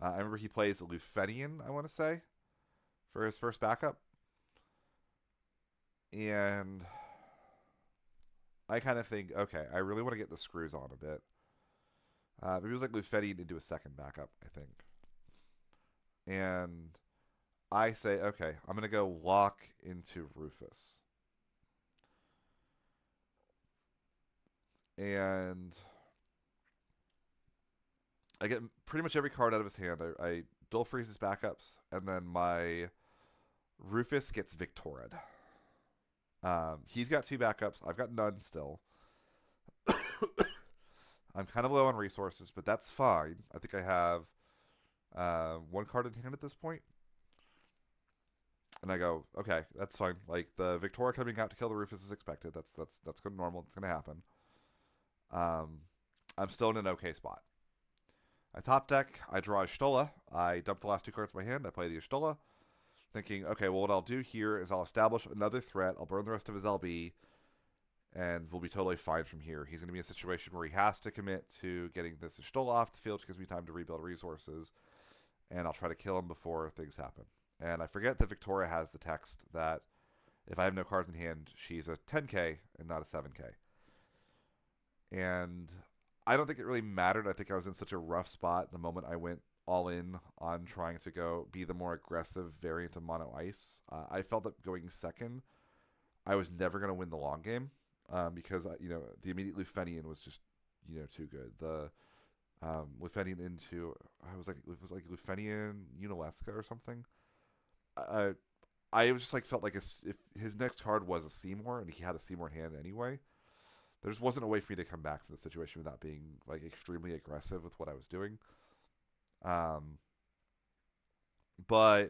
I remember he plays a Lufenian, I want to say, for his first backup. And I kind of think, okay, I really want to get the screws on a bit. Maybe it was like Lufenian into a second backup, I think. And I say, okay, I'm going to go lock into Rufus. And I get pretty much every card out of his hand. I dual freeze his backups, and then my Rufus gets Victoria'd. He's got 2 backups. I've got none still. I'm kind of low on resources, but that's fine. I think I have 1 card in hand at this point. And I go, okay, that's fine. Like the Victoria coming out to kill the Rufus is expected. That's good, normal. It's gonna happen. I'm still in an okay spot. I top deck. I draw a Stola. I dump the last 2 cards in my hand. I play the Stola, thinking, okay, well, what I'll do here is I'll establish another threat. I'll burn the rest of his LB, and we'll be totally fine from here. He's going to be in a situation where he has to commit to getting this Stola off the field, which gives me time to rebuild resources, and I'll try to kill him before things happen. And I forget that Victoria has the text that if I have no cards in hand, she's a 10k and not a 7k. And I don't think it really mattered. I think I was in such a rough spot the moment I went all in on trying to go be the more aggressive variant of Mono Ice. I felt that going second, I was never going to win the long game because the immediate Lufenian was just too good. The Lufenian into it was like Lufenian Unalesca or something. I was just like felt like if his next card was a Seymour and he had a Seymour in hand anyway, there just wasn't a way for me to come back from the situation without being like extremely aggressive with what I was doing. But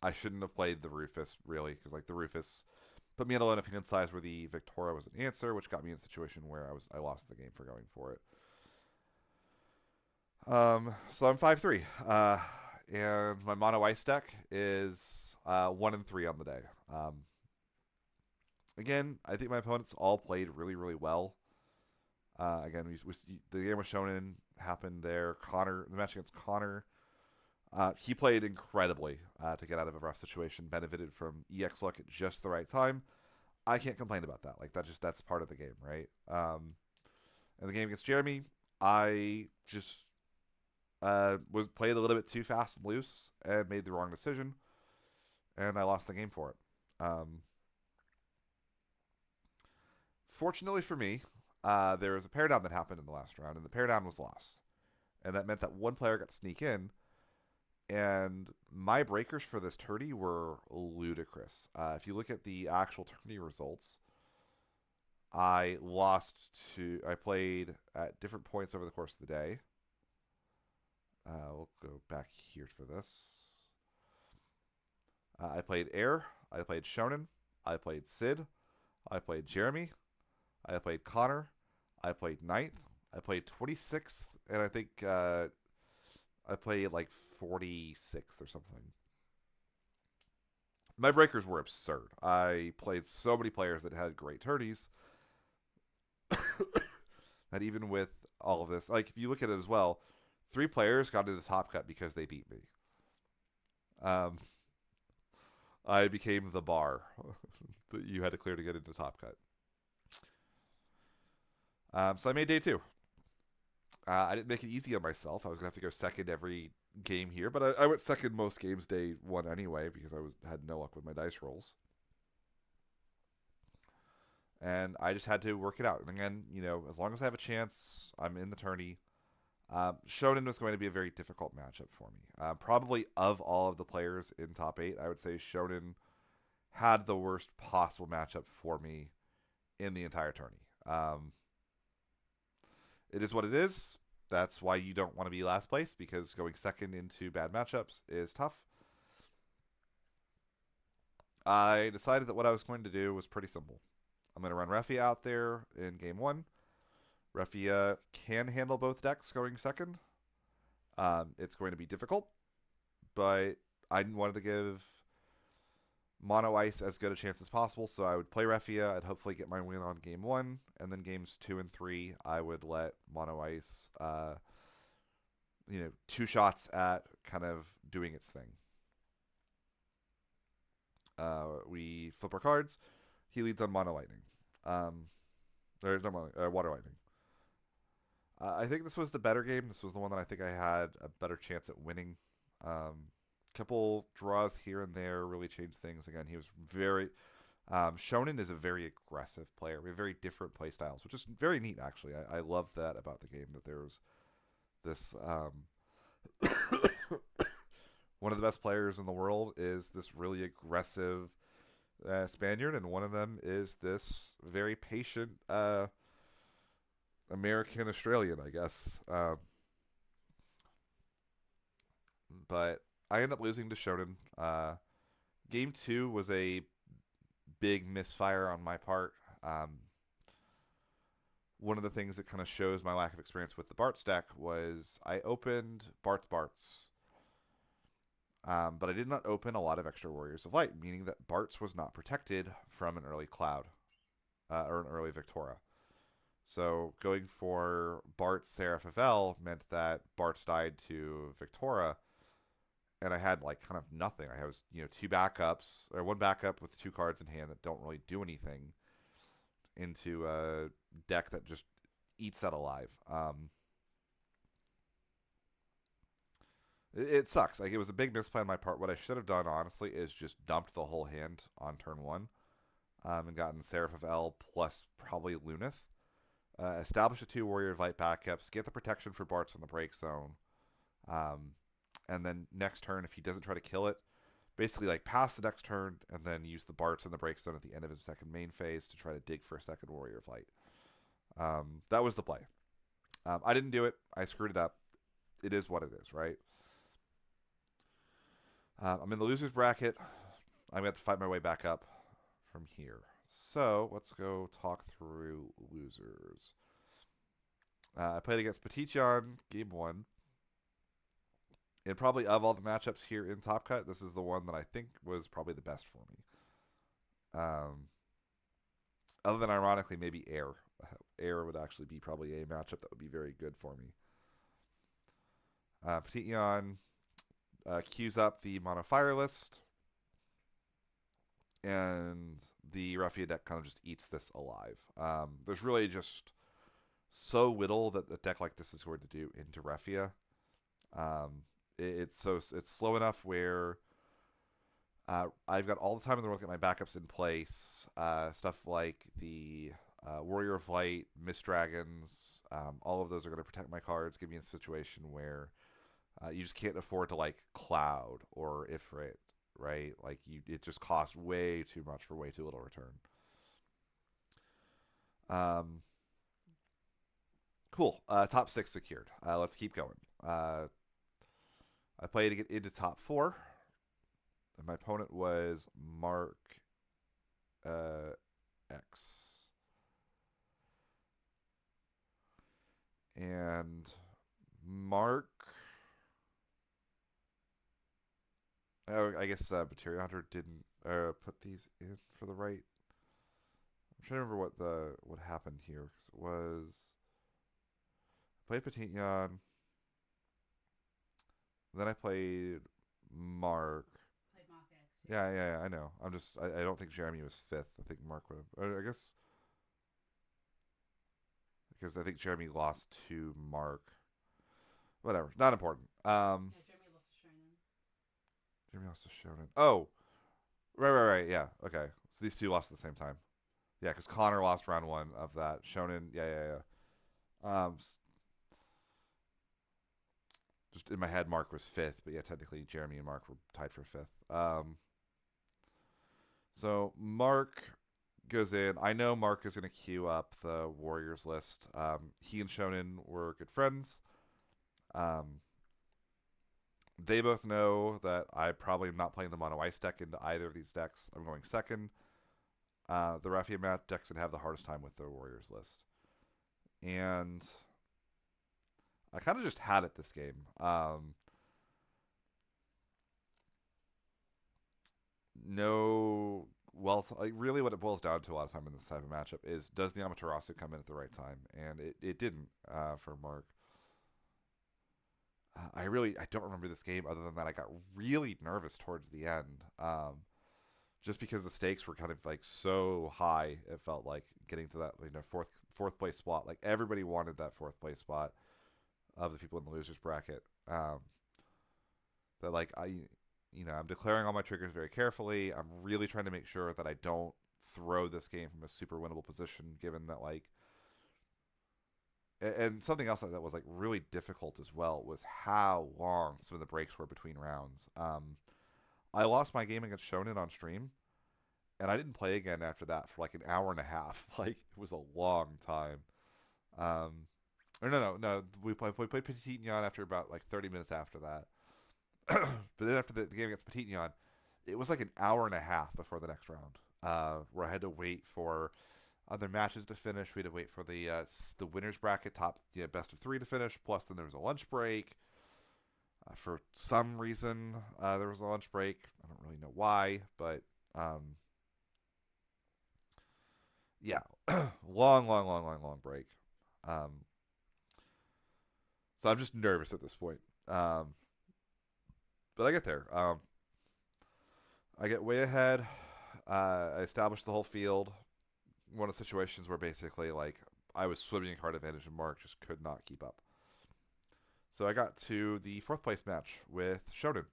I shouldn't have played the Rufus really because like the Rufus put me in a low enough hand size where the Victoria was an answer, which got me in a situation where I lost the game for going for it. So I'm 5-3, and my mono ice deck is 1-3 on the day. Again, I think my opponents all played really, really well. Again, the game was shown in happened there. The match against Connor, he played incredibly to get out of a rough situation. Benefited from EX luck at just the right time. I can't complain about that. Like that's part of the game, right? In the game against Jeremy, I just was played a little bit too fast and loose and made the wrong decision, and I lost the game for it. Fortunately for me, there was a pair down that happened in the last round, and the pair down was lost, and that meant that one player got to sneak in, and my breakers for this tourney were ludicrous. If you look at the actual tourney results, I lost to. I played at different points over the course of the day. We'll go back here for this. I played Air. I played Shonen. I played Sid. I played Jeremy. I played Connor. I played ninth. I played 26th. And I think I played like 46th or something. My breakers were absurd. I played so many players that had great tourneys that even with all of this, like if you look at it as well, 3 players got into the top cut because they beat me. Um, I became the bar that you had to clear to get into top cut. So I made day 2. I didn't make it easy on myself. I was gonna have to go second every game here, but I went second most games day 1 anyway because I had no luck with my dice rolls, and I just had to work it out. And again, as long as I have a chance, I'm in the tourney. Shonen was going to be a very difficult matchup for me. Probably of all of the players in top 8, I would say Shonen had the worst possible matchup for me in the entire tourney. It is what it is. That's why you don't want to be last place, because going second into bad matchups is tough. I decided that what I was going to do was pretty simple. I'm going to run Refia out there in game 1. Refia can handle both decks going second. It's going to be difficult, but I wanted to give Mono Ice as good a chance as possible, so I would play Refia. I'd hopefully get my win on game 1, and then games 2 and 3, I would let Mono Ice, 2 shots at kind of doing its thing. We flip our cards. He leads on Mono Lightning. There's no Water Lightning. I think this was the better game. This was the one that I think I had a better chance at winning. Couple draws here and there really changed things. Again, he was very. Shonen is a very aggressive player. We have very different play styles, which is very neat, actually. I love that about the game, that there's this. One of the best players in the world is this really aggressive Spaniard, and one of them is this very patient American Australian, I guess. But I ended up losing to Shonen. Game 2 was a big misfire on my part. One of the things that kind of shows my lack of experience with the Bart's deck was I opened Bart's, but I did not open a lot of extra Warriors of Light, meaning that Bart's was not protected from an early Cloud or an early Victoria. So going for Bart's Seraph of L meant that Bart's died to Victoria, and I had like kind of nothing. I was 2 backups, or 1 backup with 2 cards in hand that don't really do anything into a deck that just eats that alive. It sucks. Like, it was a big misplay on my part. What I should have done, honestly, is just dumped the whole hand on turn 1, and gotten Seraph of L plus probably Lunith. Establish the 2 Warrior of Light backups, get the protection for Bart's in the break zone, and then next turn, if he doesn't try to kill it, basically like pass the next turn and then use the Bart's in the break zone at the end of his second main phase to try to dig for a second Warrior of Light. That was the play. I didn't do it. I screwed it up. It is what it is, right? I'm in the loser's bracket. I'm going to have to fight my way back up from here. So let's go talk through losers. I played against Petition game 1. And probably of all the matchups here in Top Cut, this is the one that I think was probably the best for me. Other than, ironically, maybe Air. Air would actually be probably a matchup that would be very good for me. Petition queues up the Mono Fire list. and the Raffia deck kind of just eats this alive. There's really just so little that a deck like this is going to do into Raffia. It's slow enough where I've got all the time in the world to get my backups in place. Stuff like the Warrior of Light, Mist Dragons, all of those are going to protect my cards, give me a situation where you just can't afford to like Cloud or Ifrit, right? Like it just costs way too much for way too little return. Um, cool. Top six secured. Let's keep going. I played to get into top four. And my opponent was Mark X. And Mark. Oh, I guess Materia Hunter didn't put these in for the right. I'm trying to remember what happened here. 'Cause it was I played Patinion, then I played Mark. Played Mark X. Yeah, I know. I don't think Jeremy was fifth. I think Mark would have. I guess because I think Jeremy lost to Mark. Whatever, not important. Yeah, Jeremy lost to Shonen. Jeremy lost to Shonen. Oh, right. Yeah, okay. So these two lost at the same time. Yeah, because Connor lost round one of that. Shonen, yeah. Just in my head, Mark was fifth, but yeah, technically Jeremy and Mark were tied for fifth. So Mark goes in. I know Mark is going to queue up the Warriors list. He and Shonen were good friends. They both know that I probably am not playing the mono ice deck into either of these decks. I'm going second. The Raffia Mat decks would have the hardest time with the Warriors list. And I kind of just had it this game. No, well, like really what it boils down to a lot of time in this type of matchup is does the Amaterasu come in at the right time? And it didn't for Mark. I don't remember this game other than that I got really nervous towards the end. Just because the stakes were kind of like so high, it felt like getting to that fourth place spot. Like everybody wanted that fourth place spot of the people in the losers bracket. That like I'm declaring all my triggers very carefully. I'm really trying to make sure that I don't throw this game from a super winnable position, given that like. And something else that was like really difficult as well was how long some of the breaks were between rounds. I lost my game against Shonen on stream, and I didn't play again after that for like an hour and a half. Like it was a long time. Um, or no. We played Petitnion after about like 30 minutes after that. But then after the game against Petitnion, it was like an hour and a half before the next round, where I had to wait for other matches to finish. We had to wait for the winners bracket top best of three to finish. Plus, then there was a lunch break. For some reason, there was a lunch break. I don't really know why, but yeah, long break. Um, so I'm just nervous at this point. But I get there. I get way ahead. I establish the whole field. One of the situations where basically like I was swimming in card advantage and Mark just could not keep up. So I got to the fourth place match with Shonen.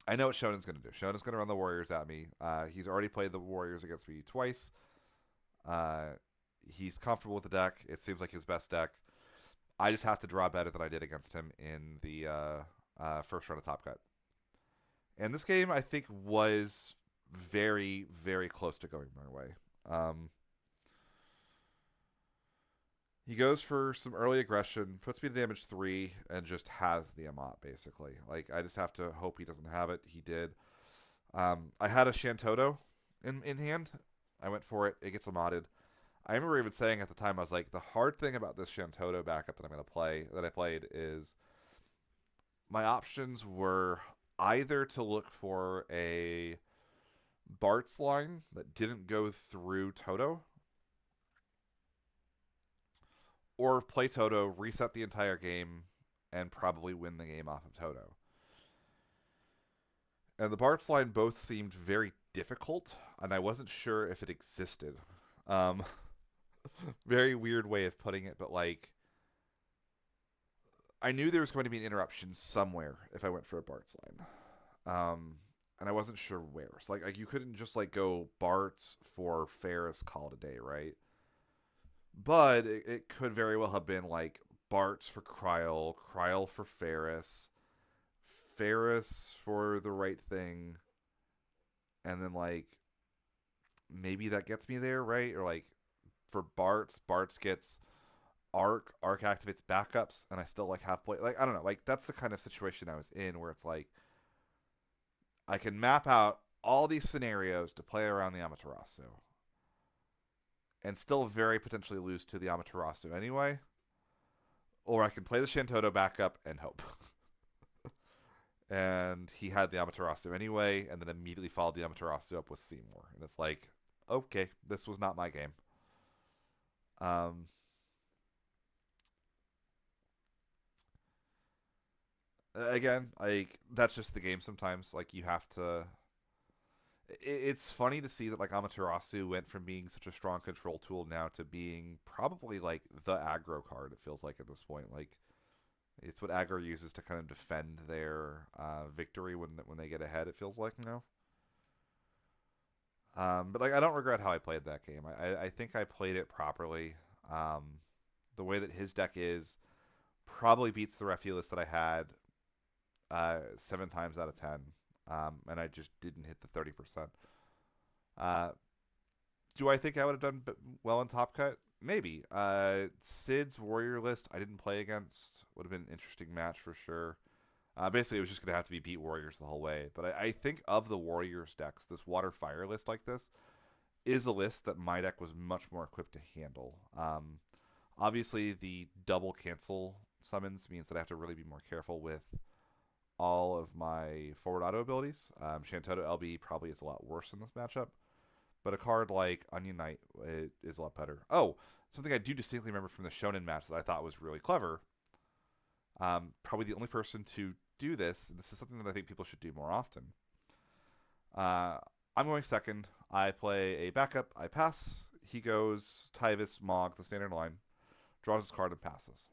I know what Shonen's going to do. Shonen's going to run the Warriors at me. He's already played the Warriors against me twice. He's comfortable with the deck. It seems like his best deck. I just have to draw better than I did against him in the first round of Top Cut. And this game, I think, was very close to going my way. He goes for some early aggression, puts me to damage 3, and just has the Amat, basically. Like, I just have to hope he doesn't have it. He did. I had a Shantoto in hand. I went for it. It gets Amatted. I remember even saying at the time, I was like, the hard thing about this Shantoto backup that I'm going to play, that I played, is my options were either to look for a Bart's line that didn't go through Toto, or play Toto, reset the entire game, and probably win the game off of Toto. And the Bart's line both seemed very difficult, and I wasn't sure if it existed. Um, very weird way of putting it, but like I knew there was going to be an interruption somewhere if I went for a Bart's line. And I wasn't sure where. So like you couldn't just like go Bart's for Ferris call it a day, right? But it could very well have been like Bart's for Kryl, Kryl for Ferris, Ferris for the right thing, and then like maybe that gets me there, right? Or like for Bart's, Bart's gets Arc activates backups, and I still like half play. Like I don't know, like that's the kind of situation I was in where it's like I can map out all these scenarios to play around the Amaterasu, and still very potentially lose to the Amaterasu anyway. Or I can play the Shantoto backup and hope. And he had the Amaterasu anyway, and then immediately followed the Amaterasu up with Seymour. And it's like, okay, this was not my game. Um, Again, like that's just the game. Sometimes, like you have to. It's funny to see that like Amaterasu went from being such a strong control tool now to being probably like the aggro card. It feels like at this point, like it's what aggro uses to kind of defend their victory when they get ahead. It feels like but like I don't regret how I played that game. I think I played it properly. The way that his deck is probably beats the Refuelist list that I had 7 times out of 10. And I just didn't hit the 30%. Uh, do I think I would have done well in Top Cut? Maybe. Sid's Warrior list I didn't play against. Would have been an interesting match for sure. Basically, it was just going to have to be beat Warriors the whole way. But I think of the Warriors decks, this Water Fire list like this is a list that my deck was much more equipped to handle. Obviously, the double cancel summons means that I have to really be more careful with all of my forward auto abilities. Shantoto LB probably is a lot worse in this matchup, but a card like Onion Knight is a lot better. Oh, something I do distinctly remember from the Shonen match that I thought was really clever. Probably the only person to do this, and this is something that I think people should do more often. Uh, I'm going second. I play a backup. I pass. He goes Tyvis, Mog, the standard line, draws his card, and passes.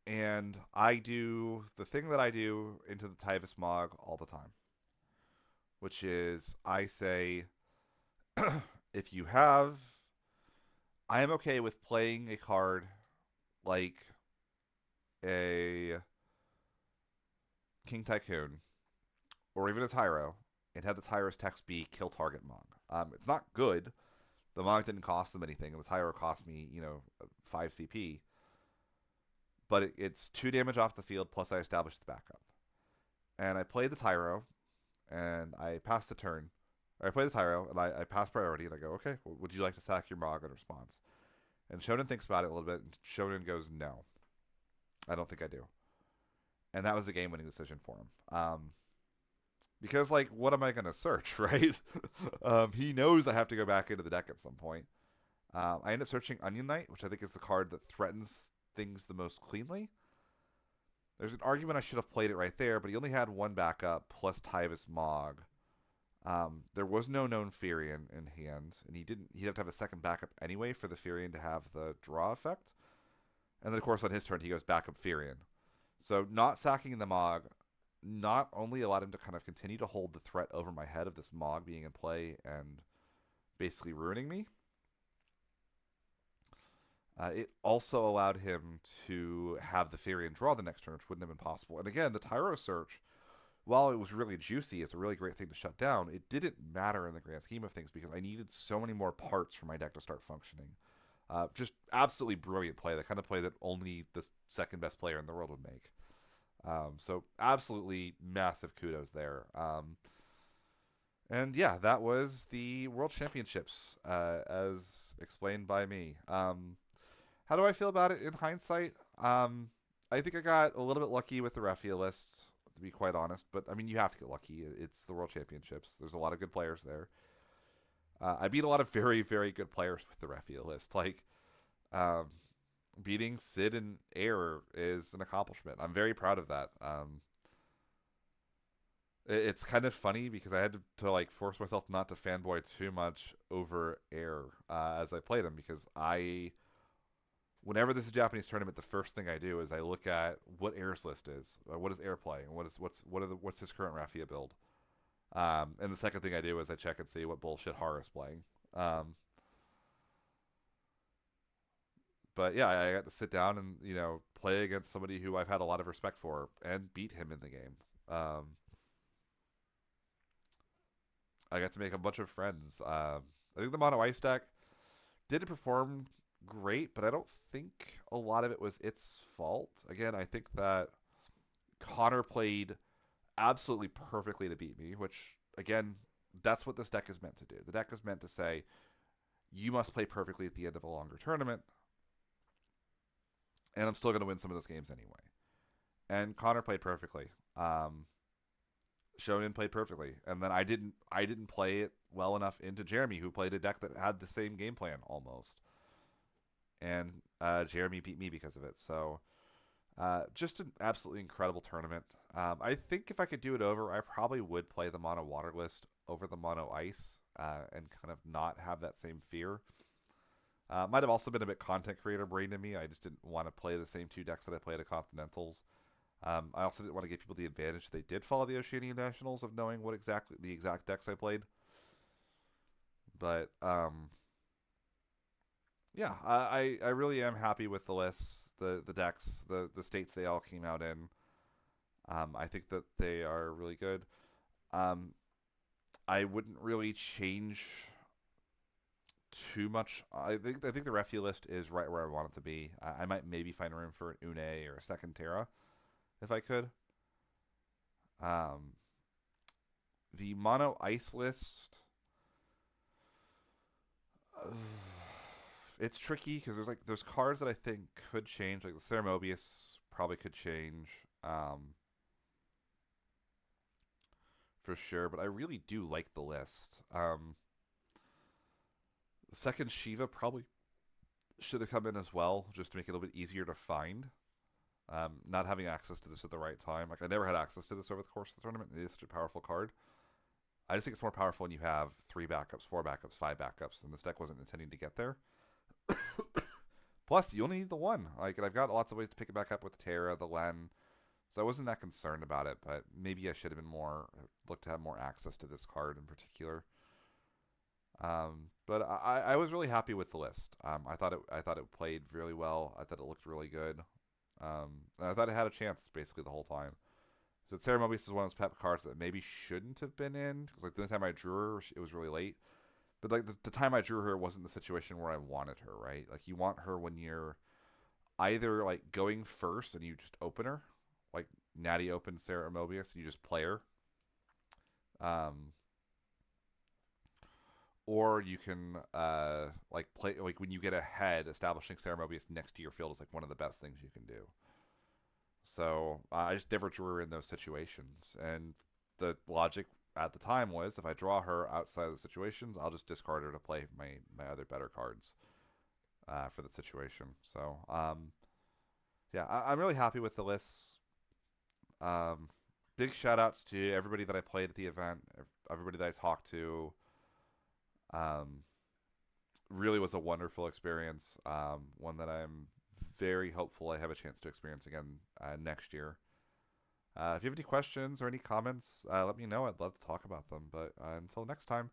And I do the thing that I do into the Tyvis Mog all the time, which is I say, if you have, I am okay with playing a card like a King Tycoon or even a Tyro and have the Tyro's text be kill target Mog. It's not good. The Mog didn't cost them anything, and the Tyro cost me, 5 CP. But it's 2 damage off the field, plus I established the backup. And I play the Tyro, and I pass the turn. Or I play the Tyro, and I pass priority, and I go, okay, well, would you like to sack your Mog in response? And Shonen thinks about it a little bit, and Shonen goes, no. I don't think I do. And that was a game-winning decision for him. Because, like, what am I going to search, right? He knows I have to go back into the deck at some point. I end up searching Onion Knight, which I think is the card that threatens things the most cleanly. There's an argument I should have played it right there, but he only had one backup plus Tyvis Mog. There was no known Firion in hand, and he'd have to have a second backup anyway for the Firion to have the draw effect. And then, of course, on his turn, he goes backup Firion. So not sacking the Mog not only allowed him to kind of continue to hold the threat over my head of this Mog being in play and basically ruining me, it also allowed him to have the Firion draw the next turn, which wouldn't have been possible. And again, the Tyro Search, while it was really juicy, it's a really great thing to shut down. It didn't matter in the grand scheme of things because I needed so many more parts for my deck to start functioning. Just absolutely brilliant play, the kind of play that only the second best player in the world would make. So absolutely massive kudos there. And yeah, that was the World Championships, as explained by me. How do I feel about it in hindsight? I think I got a little bit lucky with the Refia list, to be quite honest. But I mean, you have to get lucky. It's the World Championships. There's a lot of good players there. I beat a lot of very, very good players with the Refia list. Like, um, beating Sid and Air is an accomplishment. I'm very proud of that. It's kind of funny because I had to like force myself not to fanboy too much over air as I play them because I whenever this is a Japanese tournament, the first thing I do is I look at what Air's list is, what does Air play, and what's his current Raffia build. And the second thing I do is I check and see what bullshit Hara's playing. Um, but yeah, I got to sit down and play against somebody who I've had a lot of respect for and beat him in the game. Um, I got to make a bunch of friends. I think the mono ice deck didn't perform great, but I don't think a lot of it was its fault. Again, I think that Connor played absolutely perfectly to beat me, which again, that's what this deck is meant to do. The deck is meant to say you must play perfectly at the end of a longer tournament, and I'm still going to win some of those games anyway. And Connor played perfectly. Shonen played perfectly, and then I didn't play it well enough into Jeremy, who played a deck that had the same game plan almost, and Jeremy beat me because of it. So just an absolutely incredible tournament. I think if I could do it over, I probably would play the mono water list over the mono ice and kind of not have that same fear. Might have also been a bit content creator brain to me. I just didn't want to play the same two decks that I played at Continentals. I also didn't want to give people the advantage they did follow the Oceania Nationals of knowing what exactly the exact decks I played. But yeah, I really am happy with the lists, the decks, the states they all came out in. I think that they are really good. Um, I wouldn't really change too much. I think the Refi list is right where I want it to be. I might maybe find room for an Une or a second Terra if I could. Um, the mono ice list, uh, it's tricky because there's cards that I think could change, like the Ceremobius probably could change for sure. But I really do like the list. The second Shiva probably should have come in as well, just to make it a little bit easier to find. Not having access to this at the right time, like I never had access to this over the course of the tournament. It is such a powerful card. I just think it's more powerful when you have 3 backups, 4 backups, 5 backups, and this deck wasn't intending to get there. Plus, you only need the one. Like, and I've got lots of ways to pick it back up with the Terra, the Len, so I wasn't that concerned about it. But maybe I should have been more looked to have more access to this card in particular. But I was really happy with the list. I thought it played really well. I thought it looked really good. And I thought it had a chance basically the whole time. So Sarah Mobius is one of those pep cards that maybe shouldn't have been in because like the time I drew her, it was really late. But like the time I drew her wasn't the situation where I wanted her. Right? Like you want her when you're either like going first and you just open her, like Natty opens Sarah Mobius and you just play her. Um, or you can like play like when you get ahead, establishing Sarah Mobius next to your field is like one of the best things you can do. So I just never drew her in those situations, and the logic at the time was if I draw her outside of the situations, I'll just discard her to play my other better cards for the situation. So yeah, I'm really happy with the lists. Um, big shout outs to everybody that I played at the event, everybody that I talked to. Um, really was a wonderful experience. One that I'm very hopeful I have a chance to experience again next year. If you have any questions or any comments, let me know. I'd love to talk about them. But until next time,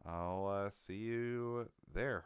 I'll see you there.